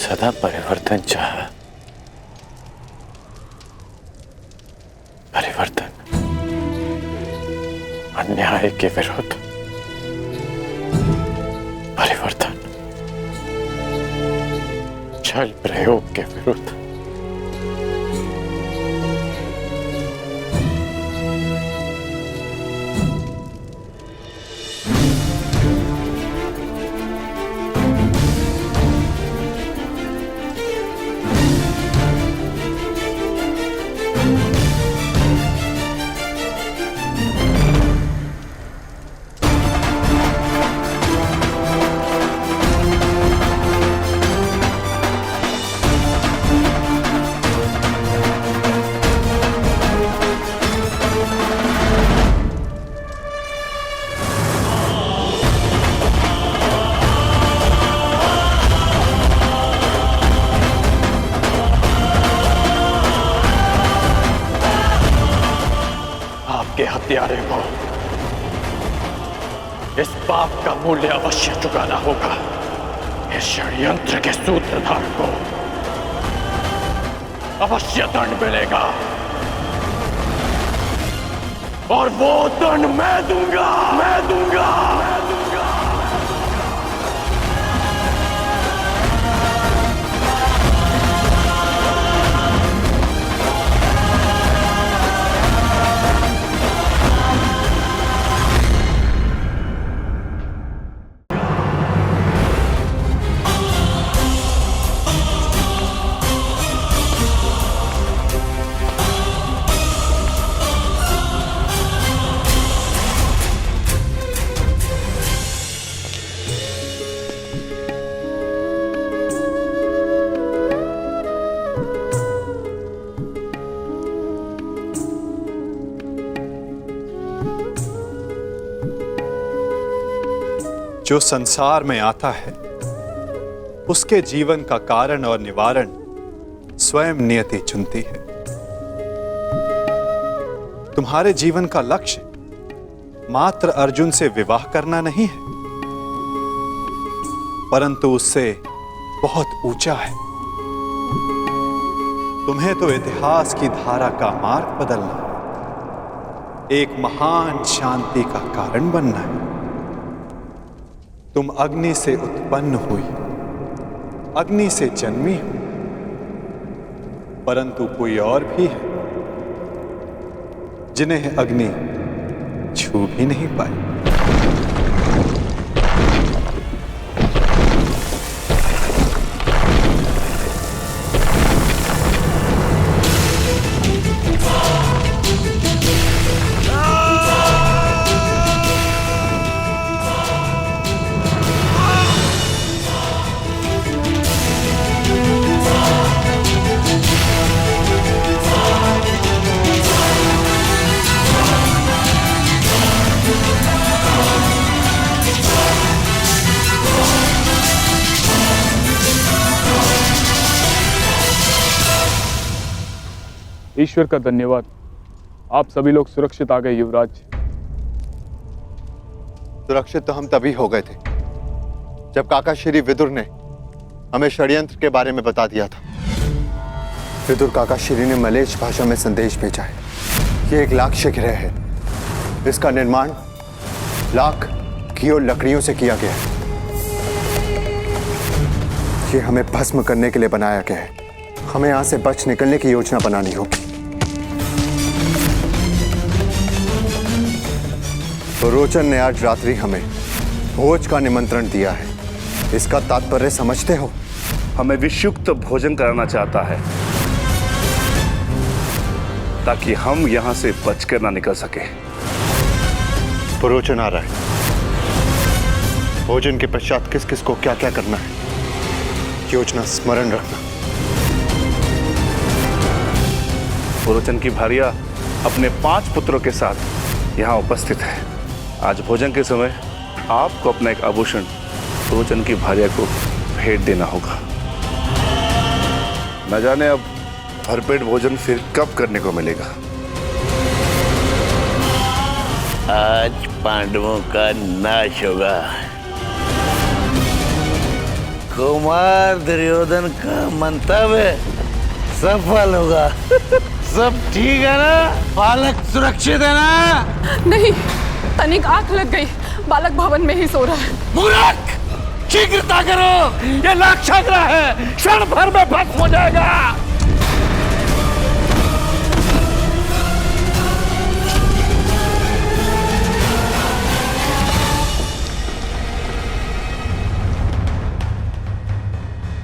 सदा परिवर्तन चाहा, परिवर्तन अन्याय के विरुद्ध, परिवर्तन छल प्रयोग के विरुद्ध। हत्यारे को इस पाप का मूल्य अवश्य चुकाना होगा। इस षड्यंत्र के सूत्रधार को अवश्य दंड मिलेगा और वो दंड मैं दूंगा, मैं दूंगा, मैं दूंगा। जो संसार में आता है उसके जीवन का कारण और निवारण स्वयं नियति चुनती है। तुम्हारे जीवन का लक्ष्य मात्र अर्जुन से विवाह करना नहीं है, परंतु उससे बहुत ऊंचा है। तुम्हें तो इतिहास की धारा का मार्ग बदलना, एक महान शांति का कारण बनना है। तुम अग्नि से उत्पन्न हुई, अग्नि से जन्मी हो, परंतु कोई और भी है जिन्हें अग्नि छू भी नहीं पाई। ईश्वर का धन्यवाद, आप सभी लोग सुरक्षित आ गए युवराज। सुरक्षित तो हम तभी हो गए थे जब काका श्री विदुर ने हमें षड्यंत्र के बारे में बता दिया था। विदुर काका श्री ने मलेच्छ भाषा में संदेश भेजा है। ये एक लाक्ष्य गृह है। इसका निर्माण लाख घी और लकड़ियों से किया गया है। ये हमें भस्म करने के लिए बनाया गया है। हमें यहां से बच निकलने की योजना बनानी होगी। पुरोचन ने आज रात्रि हमें भोज का निमंत्रण दिया है। इसका तात्पर्य समझते हो? हमें विषयुक्त भोजन कराना चाहता है ताकि हम यहां से बचकर ना निकल सके। पुरोचन आ रहा है। भोजन के पश्चात किस किस को क्या क्या करना है, योजना स्मरण रखना। पुरोचन की भार्या अपने 5 पुत्रों के साथ यहाँ उपस्थित है। आज भोजन के समय आपको अपना एक आभूषण पुरोचन की भार्या को भेंट देना होगा। न जाने अब भरपेट भोजन फिर कब करने को मिलेगा। आज पांडवों का नाश होगा। कुमार दुर्योधन का मंतव्य सफल होगा। सब ठीक है ना? बालक सुरक्षित है ना? नहीं, तनिक आंख लग गई। बालक भवन में ही सो रहा है। मूर्ख! शीघ्रता करो, ये लाक्षाग्रह है, क्षण भर में भस्म हो जाएगा।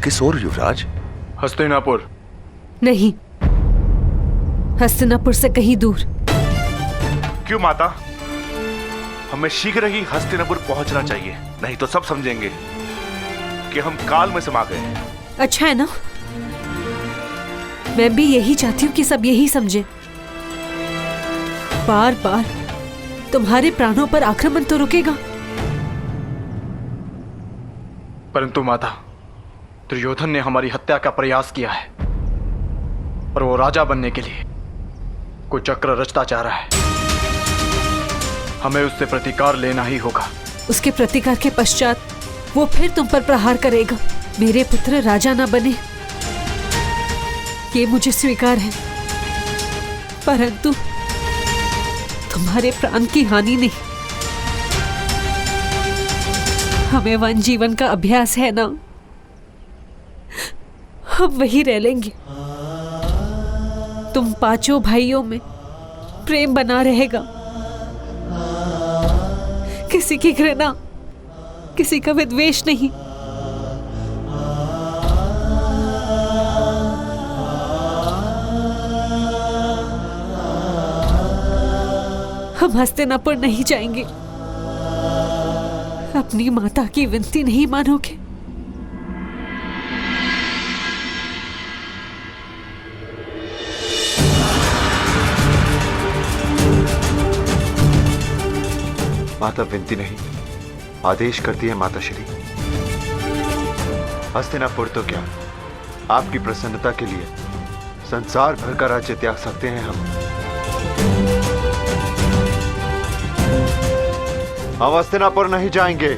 किस ओर युवराज? हस्तिनापुर। नहीं, हस्तिनापुर से कहीं दूर। क्यों माता? हमें शीघ्र ही हस्तिनापुर पहुंचना चाहिए, नहीं तो सब समझेंगे कि हम काल में समा गए। अच्छा है ना, मैं भी यही चाहती हूँ कि सब यही समझे। बार बार तुम्हारे प्राणों पर आक्रमण तो रुकेगा, परंतु माता, दुर्योधन ने हमारी हत्या का प्रयास किया है और वो राजा बनने के लिए कोई चक्र रचता जा रहा है। हमें उससे प्रतिकार लेना ही होगा। उसके प्रतिकार के पश्चात वो फिर तुम पर प्रहार करेगा। मेरे पुत्र राजा ना बने, ये मुझे स्वीकार है, परंतु तुम्हारे प्राण की हानि नहीं। हमें वन जीवन का अभ्यास है ना, हम वही रह लेंगे। तुम 5 भाइयों में प्रेम बना रहेगा, किसी की घृणा, किसी का विद्वेष नहीं। हम हस्तिनापुर नहीं जाएंगे। अपनी माता की विनती नहीं मानोगे? माता विनती नहीं, आदेश करती है माता श्री। हस्तिनापुर तो क्या, आपकी प्रसन्नता के लिए संसार भर का राज्य त्याग सकते हैं हम हस्तिनापुर नहीं जाएंगे।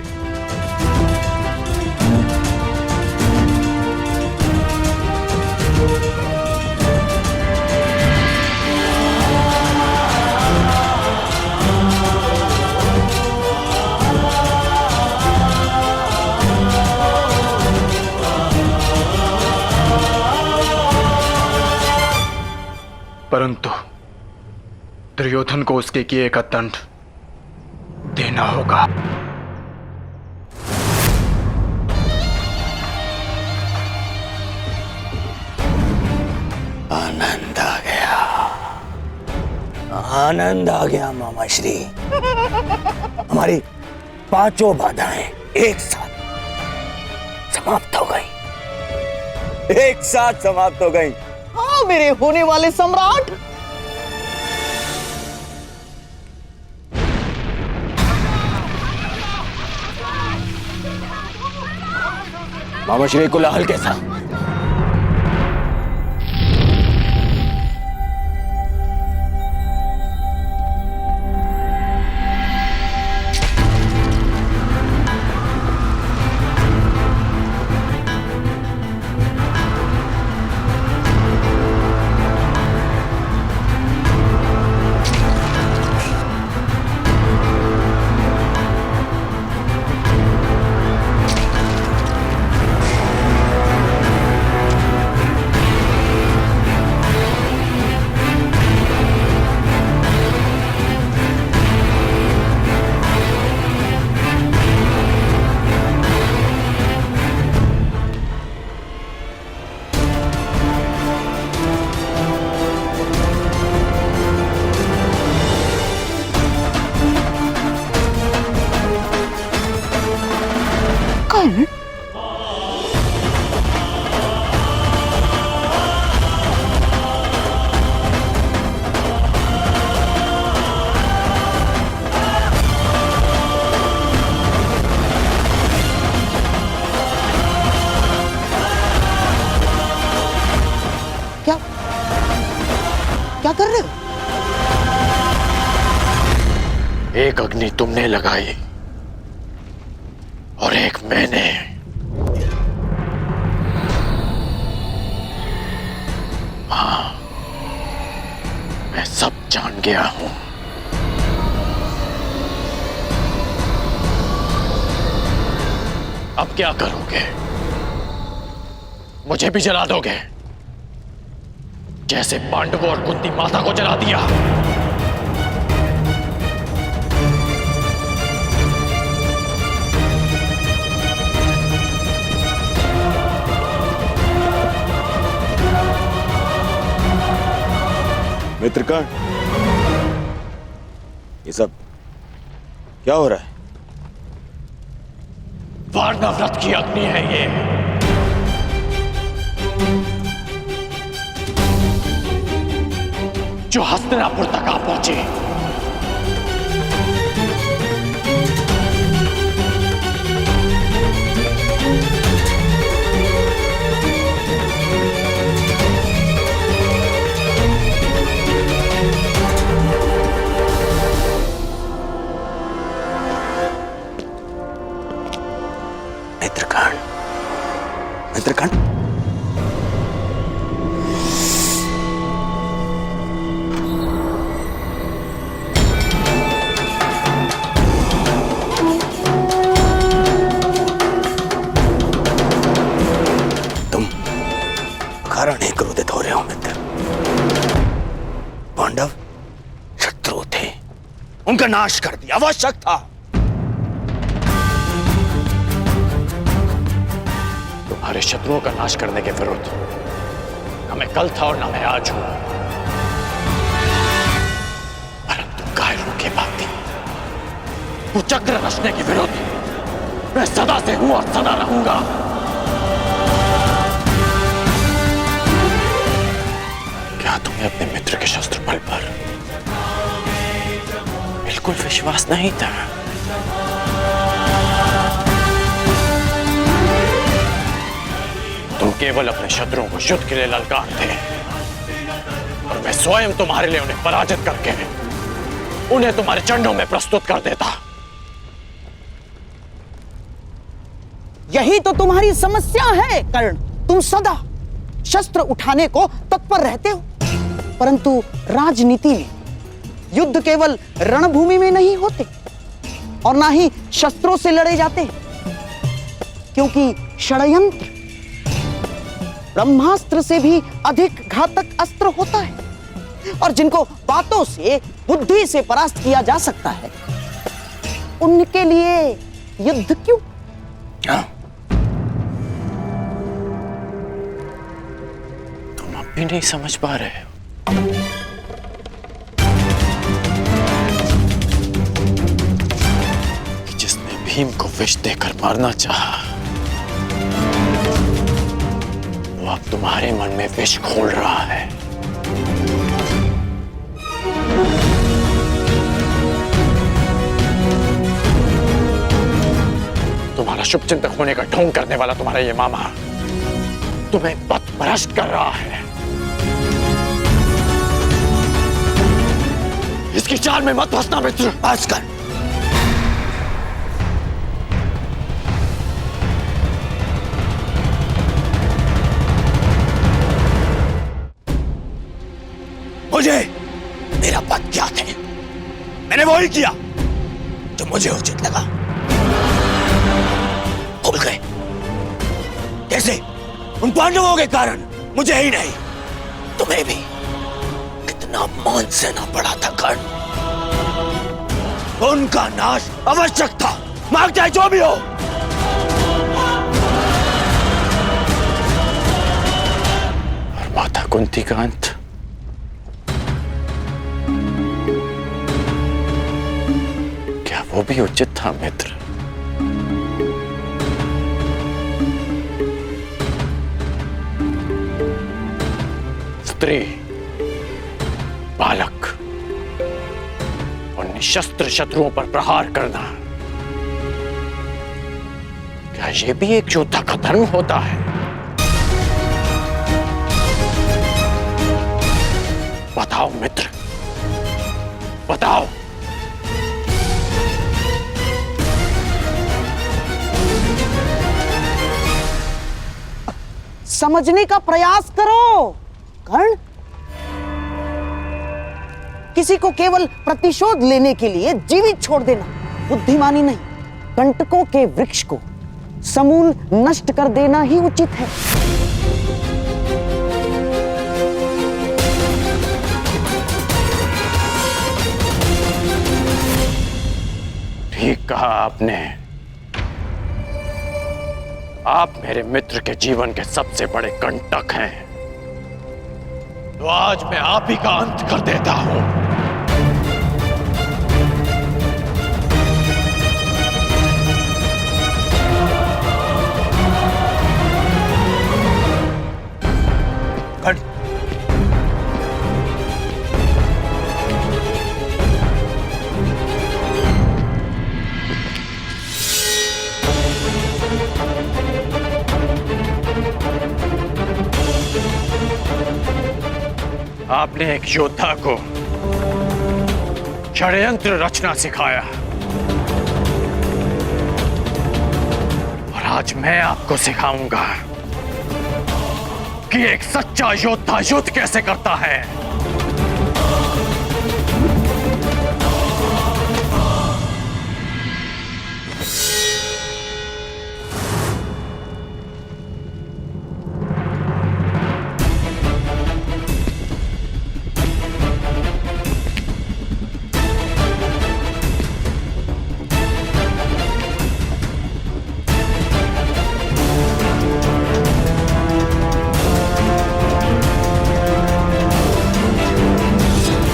परंतु दुर्योधन को उसके किए का दंड देना होगा। आनंद आ गया, आनंद आ गया मामा श्री। हमारी 5 बाधाएं एक साथ समाप्त हो गई, एक साथ समाप्त हो गई। हाँ मेरे होने वाले सम्राट। मामा श्री कोलाहल कैसा? क्या कर रहे हो? एक अग्नि तुमने लगाई और एक मैंने। हाँ, मैं सब जान गया हूं। अब क्या करोगे? मुझे भी जला दोगे जैसे पांडवों और कुंती माता को जला दिया? मित्रकर्ण, ये सब क्या हो रहा है? वारणव्रत की अग्नि है ये। जो हस्तिनापुर तक आ पहुंची। मित्रकर्ण, तुम कारण ही क्रोधित हो रहे हो मित्र। पांडव शत्रु थे, उनका नाश कर दिया, आवश्यक था। तुम्हारे शत्रुओं का नाश करने के विरुद्ध न मैं कल था और न मैं आज हूं, परंतु कायरों के भांति कुचक्र रचने के विरुद्ध मैं सदा से हूं और सदा रहूंगा। क्या तुम्हें अपने मित्र के शस्त्र बल पर बिल्कुल विश्वास नहीं था? तुम केवल अपने शत्रुओं को युद्ध के लिए ललकारते और मैं स्वयं तुम्हारे लिए उन्हें पराजित करके उन्हें तुम्हारे चरणों में प्रस्तुत कर देता। यही तो तुम्हारी समस्या है कर्ण। तुम सदा शस्त्र उठाने को तत्पर रहते हो, परंतु राजनीति में युद्ध केवल रणभूमि में नहीं होते और ना ही शस्त्रों से लड़े जाते, क्योंकि षड्यंत्र ब्रह्मास्त्र से भी अधिक घातक अस्त्र होता है और जिनको बातों से, बुद्धि से परास्त किया जा सकता है, उनके लिए युद्ध क्यों? तुम अब भी नहीं समझ पा रहे हो? जिसने भीम को विष देकर मारना चाहा, वो अब तुम्हारे मन में विष घोल रहा है। तुम्हारा शुभचिंतक होने का ढोंग करने वाला तुम्हारा ये मामा तुम्हें पथभ्रष्ट कर रहा है। इसकी चाल में मत फंसना मित्र। बस कर। मुझे मेरा पद ज्ञात है, मैंने वही किया जो मुझे उचित लगा। भूल गए कैसे? उन पांडवों के कारण मुझे ही नहीं, तुम्हें भी कितना मान सहना पड़ा था कर्ण। उनका नाश आवश्यक था, मांग चाहे जो भी हो। और माता कुंती का अंत क्या वो भी उचित था मित्र? स्त्री, बालक और निशस्त्र शत्रुओं पर प्रहार करना, क्या ये भी एक योद्धा का धर्म होता है? बताओ मित्र, बताओ। समझने का प्रयास करो कर्ण। किसी को केवल प्रतिशोध लेने के लिए जीवित छोड़ देना बुद्धिमानी नहीं, कंटकों के वृक्ष को समूल नष्ट कर देना ही उचित है। ठीक कहा आपने। आप मेरे मित्र के जीवन के सबसे बड़े कंटक हैं, तो आज मैं आप ही का अंत कर देता हूं। आपने एक योद्धा को षड्यंत्र रचना सिखाया, और आज मैं आपको सिखाऊंगा कि एक सच्चा योद्धा युद्ध कैसे करता है।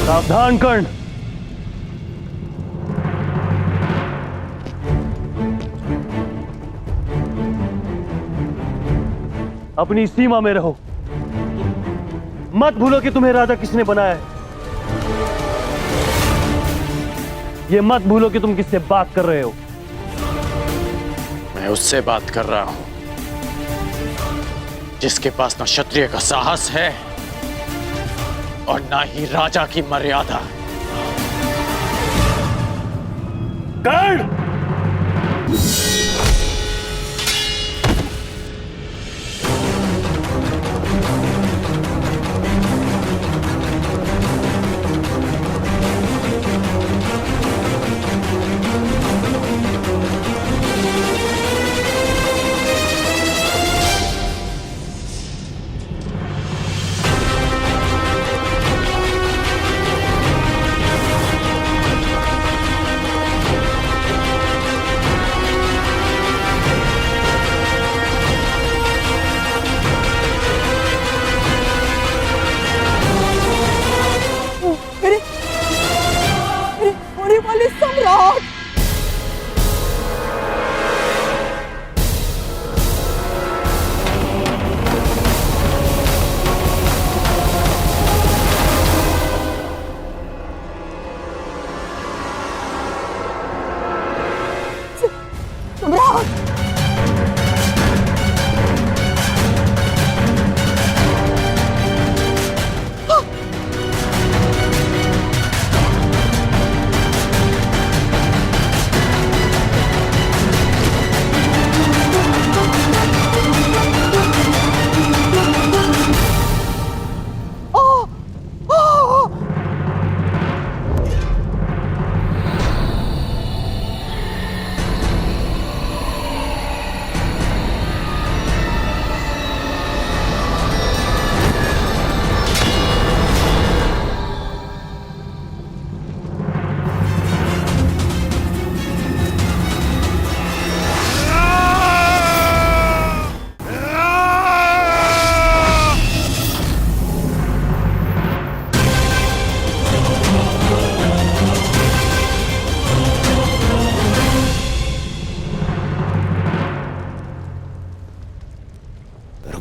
सावधान कर्ण। अपनी सीमा में रहो, मत भूलो कि तुम्हें राजा किसने बनाया है। ये मत भूलो कि तुम किससे बात कर रहे हो। मैं उससे बात कर रहा हूं जिसके पास न क्षत्रिय का साहस है और ना ही राजा की मर्यादा। कर्ण! सम्राट,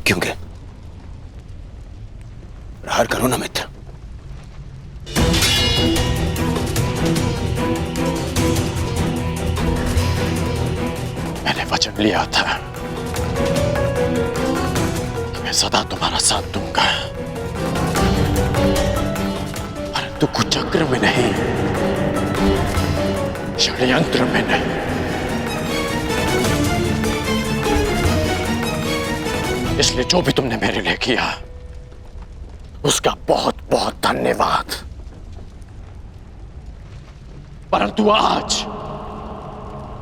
क्योंकि प्रहार करो ना मित्र। मैंने वचन लिया था कि मैं सदा तुम्हारा साथ दूंगा, और परंतु कुचक्र में नहीं, षड्यंत्र में नहीं। इसलिए जो भी तुमने मेरे लिए किया उसका बहुत बहुत धन्यवाद। परंतु आज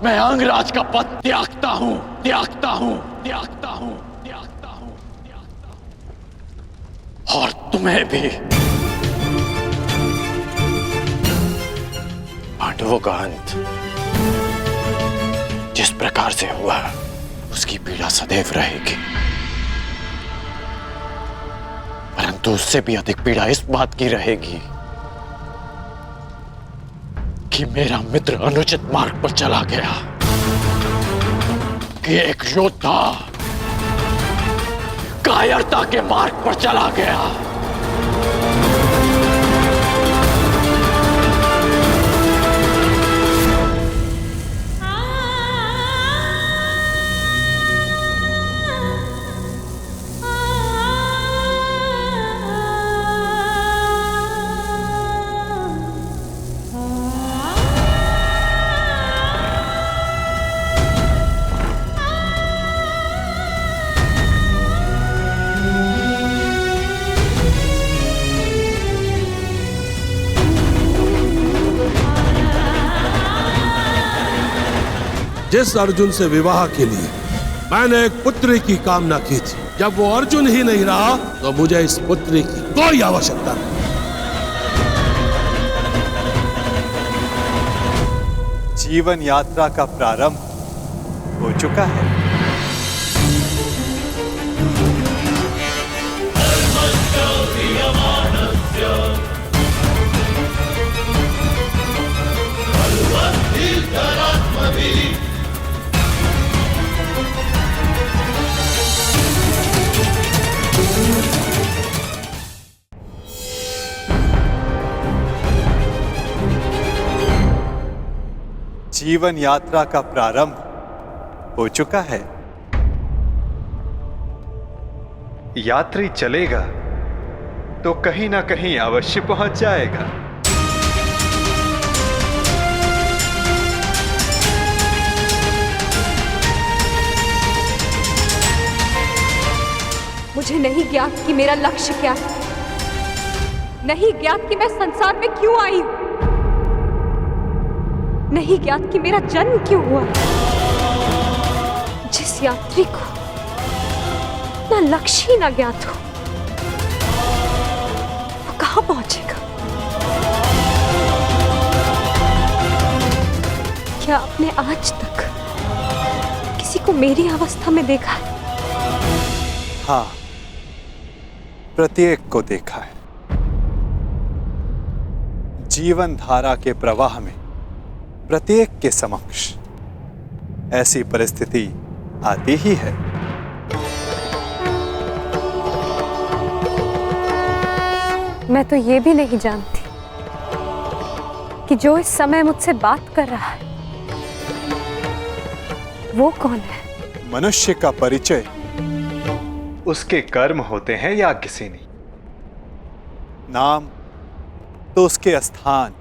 मैं अंगराज का पद त्यागता हूं, त्यागता हूं, त्यागता हूं, त्यागता हूं, त्यागता हूं। और तुम्हें भी। पांडवों का अंत जिस प्रकार से हुआ उसकी पीड़ा सदैव रहेगी, परंतु उससे भी अधिक पीड़ा इस बात की रहेगी कि मेरा मित्र अनुचित मार्ग पर चला गया, कि एक योद्धा कायरता के मार्ग पर चला गया। जिस अर्जुन से विवाह के लिए मैंने एक पुत्री की कामना की थी, जब वो अर्जुन ही नहीं रहा तो मुझे इस पुत्री की कोई आवश्यकता नहीं। जीवन यात्रा का प्रारंभ हो चुका है। जीवन यात्रा का प्रारंभ हो चुका है। यात्री चलेगा तो कहीं ना कहीं अवश्य पहुंच जाएगा। मुझे नहीं ज्ञात कि मेरा लक्ष्य क्या है, नहीं ज्ञात कि मैं संसार में क्यों आई हूं, नहीं ज्ञात कि मेरा जन्म क्यों हुआ। जिस यात्री को अपना लक्ष्य ही ना ज्ञात हो वो कहां पहुंचेगा? क्या आपने आज तक किसी को मेरी अवस्था में देखा है? हाँ, प्रत्येक को देखा है। जीवन धारा के प्रवाह में प्रत्येक के समक्ष ऐसी परिस्थिति आती ही है। मैं तो ये भी नहीं जानती कि जो इस समय मुझसे बात कर रहा है वो कौन है। मनुष्य का परिचय उसके कर्म होते हैं या किसी नहीं। नाम तो उसके स्थान,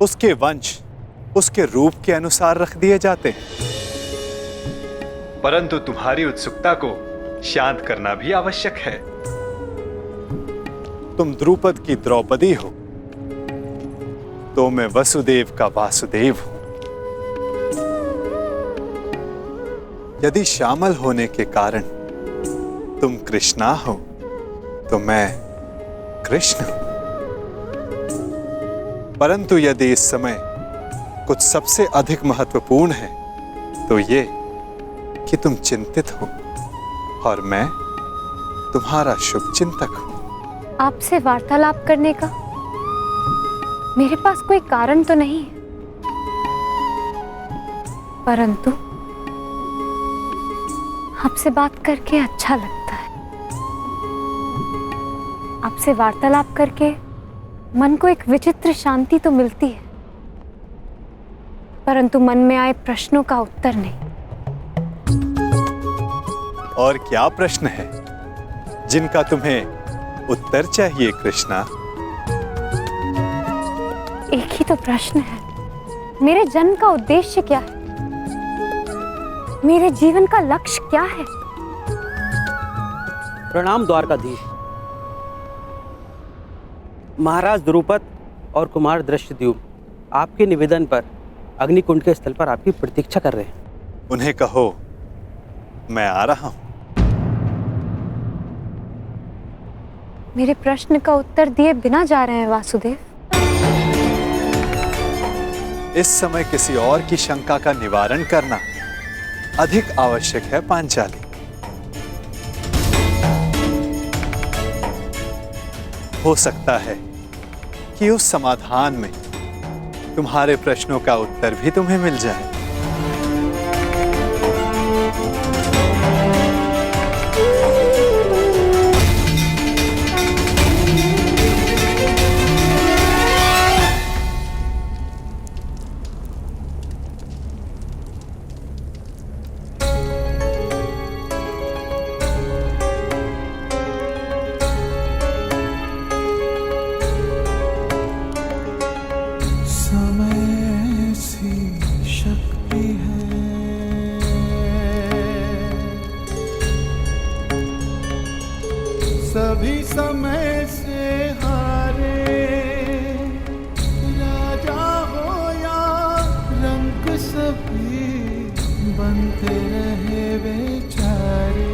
उसके वंश, उसके रूप के अनुसार रख दिए जाते हैं, परंतु तुम्हारी उत्सुकता को शांत करना भी आवश्यक है। तुम द्रुपद की द्रौपदी हो तो मैं वसुदेव का वासुदेव हूं। यदि शामल होने के कारण तुम कृष्णा हो तो मैं कृष्ण हूं। परंतु यदि इस समय कुछ सबसे अधिक महत्वपूर्ण है तो ये कि तुम चिंतित हो और मैं तुम्हारा शुभ चिंतक हूं। आपसे वार्तालाप करने का मेरे पास कोई कारण तो नहीं है, परंतु आपसे बात करके अच्छा लगता है। आपसे वार्तालाप करके मन को एक विचित्र शांति तो मिलती है, परंतु मन में आए प्रश्नों का उत्तर नहीं। और क्या प्रश्न है जिनका तुम्हें उत्तर चाहिए कृष्णा? एक ही तो प्रश्न है, मेरे जन्म का उद्देश्य क्या है? मेरे जीवन का लक्ष्य क्या है? प्रणाम द्वारकाधीश। महाराज द्रुपद और कुमार दृष्टद्युम्न आपके निवेदन पर अग्निकुंड के स्थल पर आपकी प्रतीक्षा कर रहे हैं। उन्हें कहो मैं आ रहा हूं। मेरे प्रश्न का उत्तर दिए बिना जा रहे हैं वासुदेव। इस समय किसी और की शंका का निवारण करना अधिक आवश्यक है पांचाली। हो सकता है कि उस समाधान में तुम्हारे प्रश्नों का उत्तर भी तुम्हें मिल जाए। सभी समय से हारे, राजा हो या रंक सभी बनते रहे बेचारे।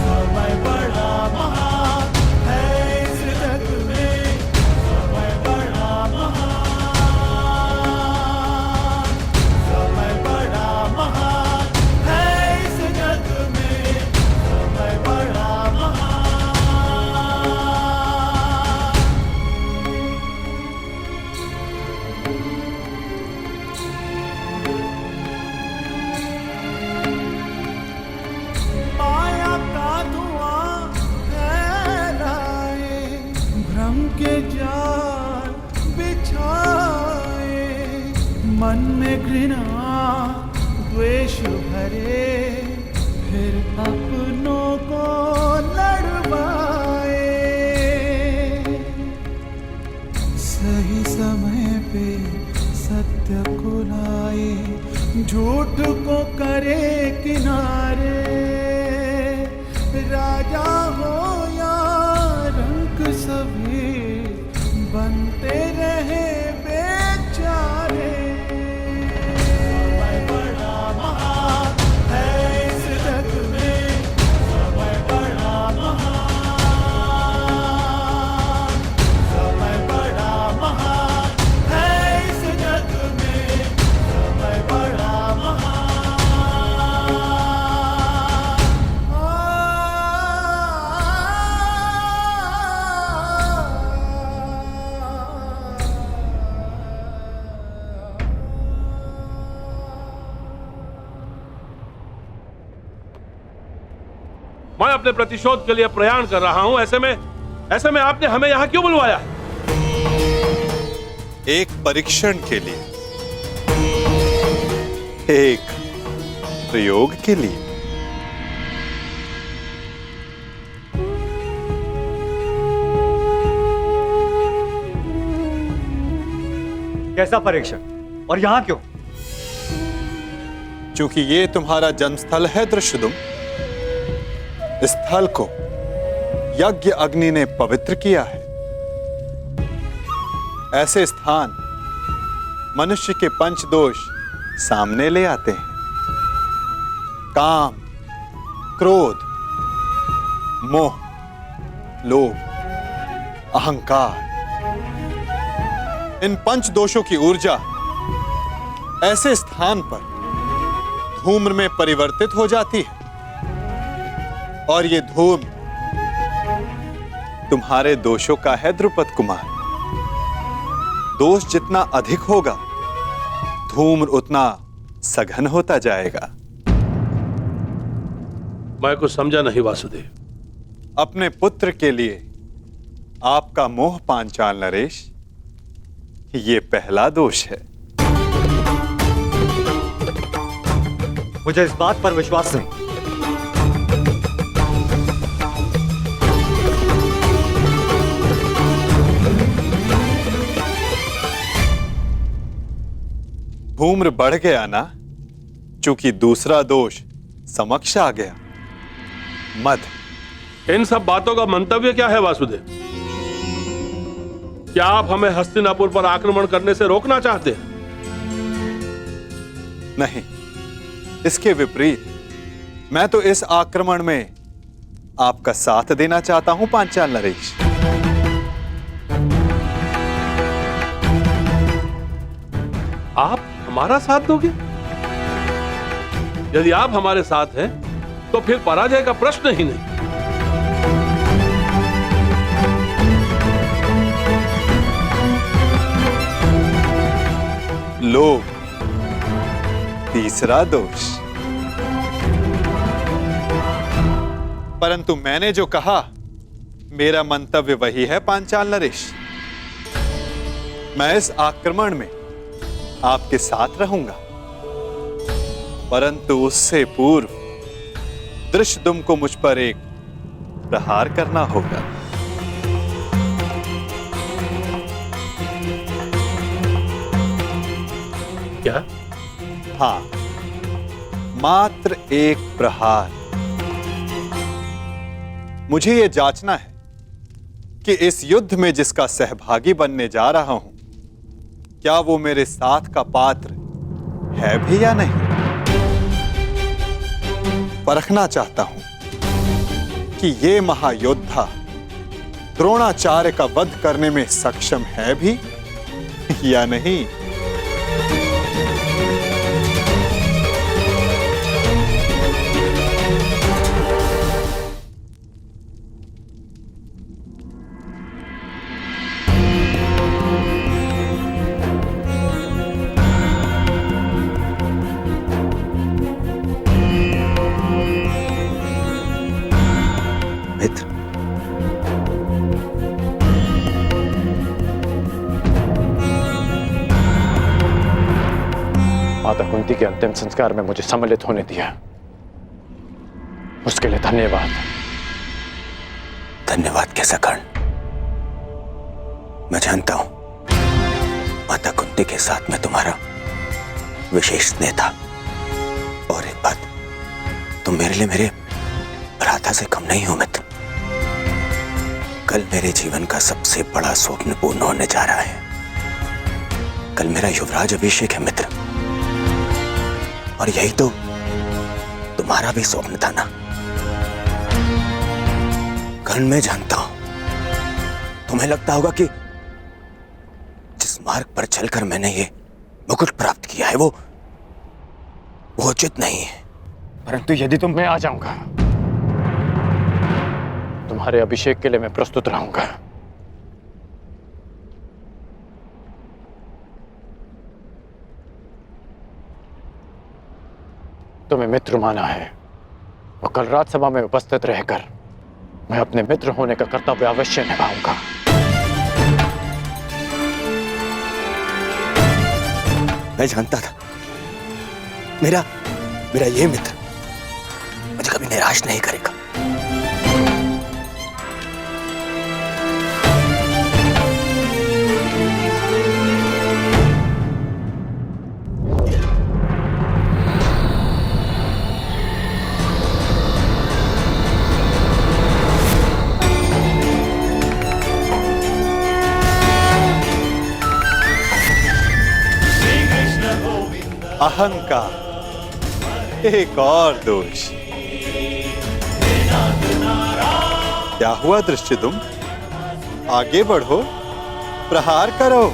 समय बड़ा महान है इस जग में, समय बड़ा महान, समय बड़ा महान है इस जग में, समय बड़ा महान। माया का धुआं फैलाए, भ्रम के जाल बिछाए, मन में घृणा द्वेष भरे, फिर अपनों को लड़वाए। सही समय पे सत्य को लाए, झूठ को करे किनारे। राजा हो या रंक सभी बनते रहे बेचारे। समय बड़ा महान है इस जग में, समय बड़ा महान, समय बड़ा महान है इस जग में, समय बड़ा महान। मैं अपने प्रतिशोध के लिए प्रयाण कर रहा हूं। ऐसे में आपने हमें यहां क्यों बुलवाया? एक परीक्षण के लिए, एक प्रयोग के लिए। कैसा परीक्षण और यहां क्यों? क्योंकि ये तुम्हारा जन्मस्थल है दृष्टद्युम्न। इस स्थल को यज्ञ अग्नि ने पवित्र किया है। ऐसे स्थान मनुष्य के पंच दोष सामने ले आते हैं। काम, क्रोध, मोह, लोभ, अहंकार। इन पंच दोषों की ऊर्जा ऐसे स्थान पर धूम्र में परिवर्तित हो जाती है, और ये धूम्र तुम्हारे दोषों का है द्रुपद कुमार। दोष जितना अधिक होगा, धूम्र उतना सघन होता जाएगा। मैं कुछ समझा नहीं वासुदेव। अपने पुत्र के लिए आपका मोह पांचाल नरेश, ये पहला दोष है। मुझे इस बात पर विश्वास नहीं। धूम्र बढ़ गया ना, चूंकि दूसरा दोष समक्ष आ गया, मद। इन सब बातों का मंतव्य क्या है वासुदेव? क्या आप हमें हस्तिनापुर पर आक्रमण करने से रोकना चाहते हैं? नहीं, इसके विपरीत मैं तो इस आक्रमण में आपका साथ देना चाहता हूं पांचाल नरेश। आप हमारा साथ दोगे? यदि आप हमारे साथ हैं तो फिर पराजय का प्रश्न ही नहीं। लोभ, तीसरा दोष। परंतु मैंने जो कहा, मेरा मंतव्य वही है पांचाल नरेश। मैं इस आक्रमण में आपके साथ रहूंगा, परंतु उससे पूर्व दृष्टद्युम्न को मुझ पर एक प्रहार करना होगा। क्या? हाँ, मात्र एक प्रहार। मुझे यह जांचना है कि इस युद्ध में जिसका सहभागी बनने जा रहा हूं, क्या वो मेरे साथ का पात्र है भी या नहीं। परखना चाहता हूं कि ये महायोद्धा द्रोणाचार्य का वध करने में सक्षम है भी या नहीं। माता कुंती के अंतिम संस्कार में मुझे सम्मिलित होने दिया, उसके लिए धन्यवाद। धन्यवाद कैसा कर्ण? मैं जानता हूं माता कुंती के साथ में तुम्हारा विशेष स्नेह था। और एक बात, तुम मेरे लिए मेरे भ्राता से कम नहीं हो मित्र। कल मेरे जीवन का सबसे बड़ा स्वप्न पूर्ण होने जा रहा है। कल मेरा युवराज अभिषेक है मित्र, और यही तो तुम्हारा भी स्वप्न था ना। कर्ण, मैं जानता हूं तुम्हें लगता होगा कि जिस मार्ग पर चलकर मैंने ये मुकुट प्राप्त किया है वो उचित नहीं है। परंतु यदि मैं आ जाऊंगा, तुम्हारे अभिषेक के लिए मैं प्रस्तुत रहूंगा। तुम्हें मित्र माना है, और कल राजसभा में उपस्थित रहकर मैं अपने मित्र होने का कर्तव्य अवश्य निभाऊंगा। मैं जानता था मेरा ये मित्र मुझे कभी निराश नहीं करेगा। अहंकार, एक और दोष। क्या हुआ दृष्टद्युम्न? आगे बढ़ो, प्रहार करो।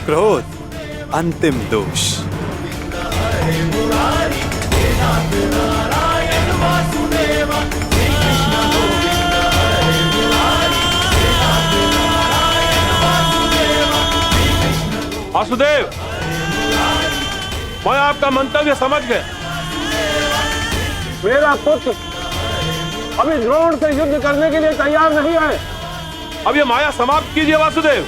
क्रोध, अंतिम दोष। वासुदेव, मैं आपका मंतव्य समझ गया। मेरा पुत्र अभी द्रोण से युद्ध करने के लिए तैयार नहीं है। अब ये माया समाप्त कीजिए वासुदेव।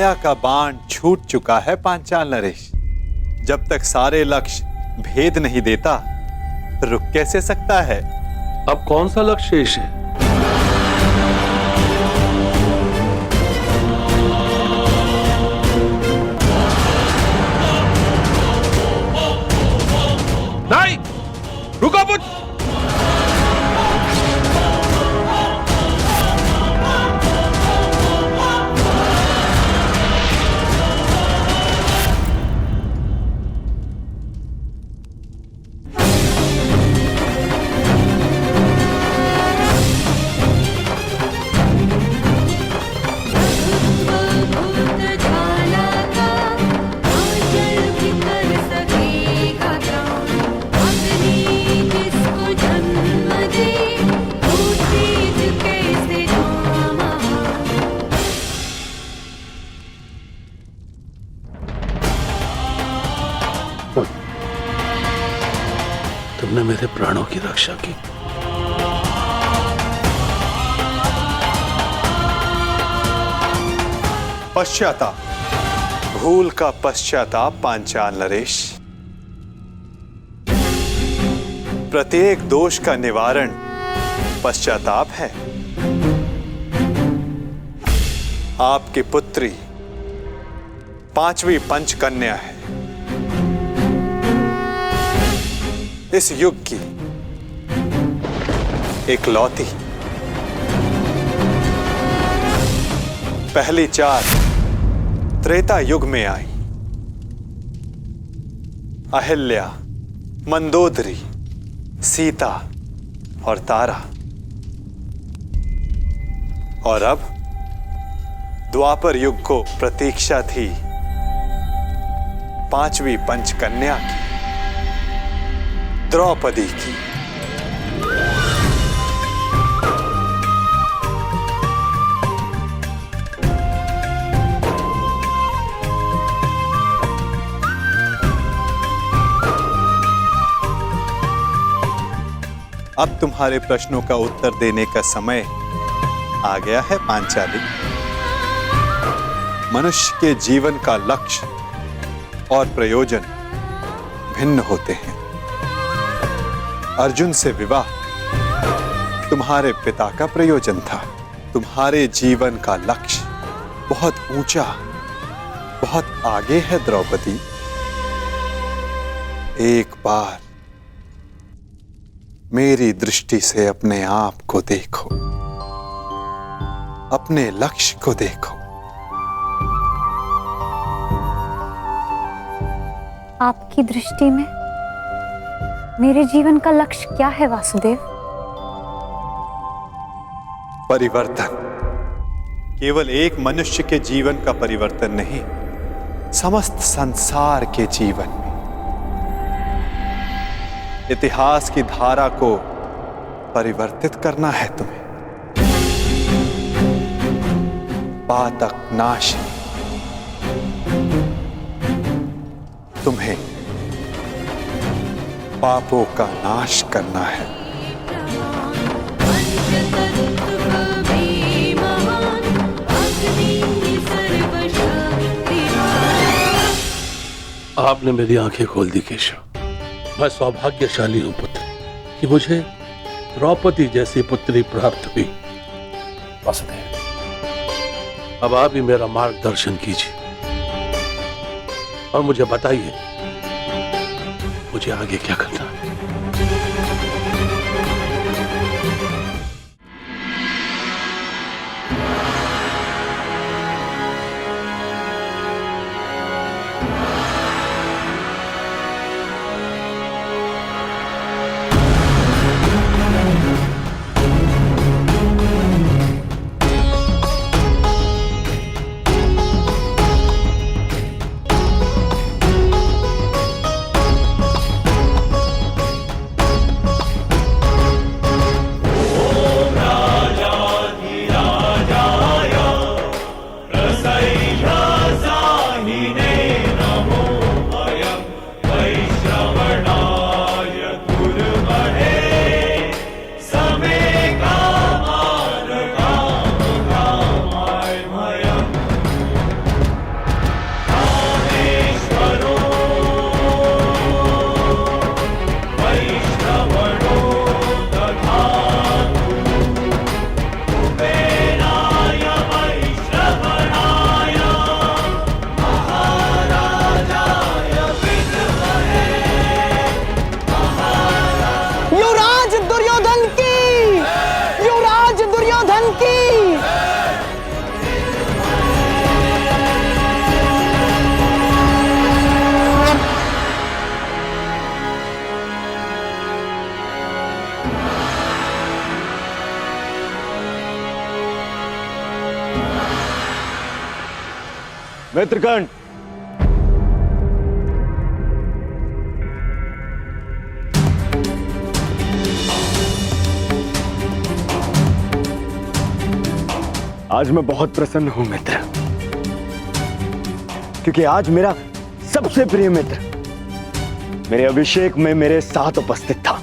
माया का बाण छूट चुका है पांचाल नरेश। जब तक सारे लक्ष्य भेद नहीं देता, रुक कैसे सकता है? अब कौन सा लक्ष्य शेष है? नहीं, रुको पुत्र। तुमने मेरे प्राणों की रक्षा की। पश्चाताप, भूल का पश्चाताप पांचाल नरेश। प्रत्येक दोष का निवारण पश्चाताप है। आपकी पुत्री 5वीं पंचकन्या है, इस युग की इकलौती। पहली 4 त्रेता युग में आई। अहिल्या, मंदोदरी, सीता और तारा। और अब द्वापर युग को प्रतीक्षा थी 5वीं पंचकन्या की, द्रौपदी की। अब तुम्हारे प्रश्नों का उत्तर देने का समय आ गया है पांचाली। मनुष्य के जीवन का लक्ष्य और प्रयोजन भिन्न होते हैं। अर्जुन से विवाह तुम्हारे पिता का प्रयोजन था। तुम्हारे जीवन का लक्ष्य बहुत ऊंचा, बहुत आगे है द्रौपदी। एक बार मेरी दृष्टि से अपने आप को देखो, अपने लक्ष्य को देखो। आपकी दृष्टि में मेरे जीवन का लक्ष्य क्या है वासुदेव? परिवर्तन। केवल एक मनुष्य के जीवन का परिवर्तन नहीं, समस्त संसार के जीवन में। इतिहास की धारा को परिवर्तित करना है तुम्हें। पातक नाश, तुम्हें पापों का नाश करना है। आपने मेरी आंखें खोल दी केशव। मैं सौभाग्यशाली हूं पुत्र कि मुझे द्रौपदी जैसी पुत्री प्राप्त हुई। वासुदेव, अब आप ही मेरा मार्गदर्शन कीजिए और मुझे बताइए मुझे आगे क्या करना है। मित्रगण, आज मैं बहुत प्रसन्न हूं मित्र, क्योंकि आज मेरा सबसे प्रिय मित्र मेरे अभिषेक में मेरे साथ उपस्थित था।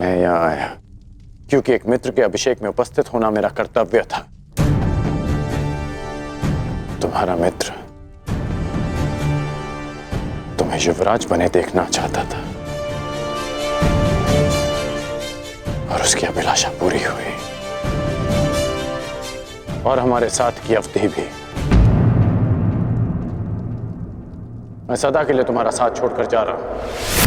मैं यहां आया क्योंकि एक मित्र के अभिषेक में उपस्थित होना मेरा कर्तव्य था। तुम्हारा मित्र तुम्हें युवराज बने देखना चाहता था और उसकी अभिलाषा पूरी हुई, और हमारे साथ की अवधि भी। मैं सदा के लिए तुम्हारा साथ छोड़कर जा रहा हूं।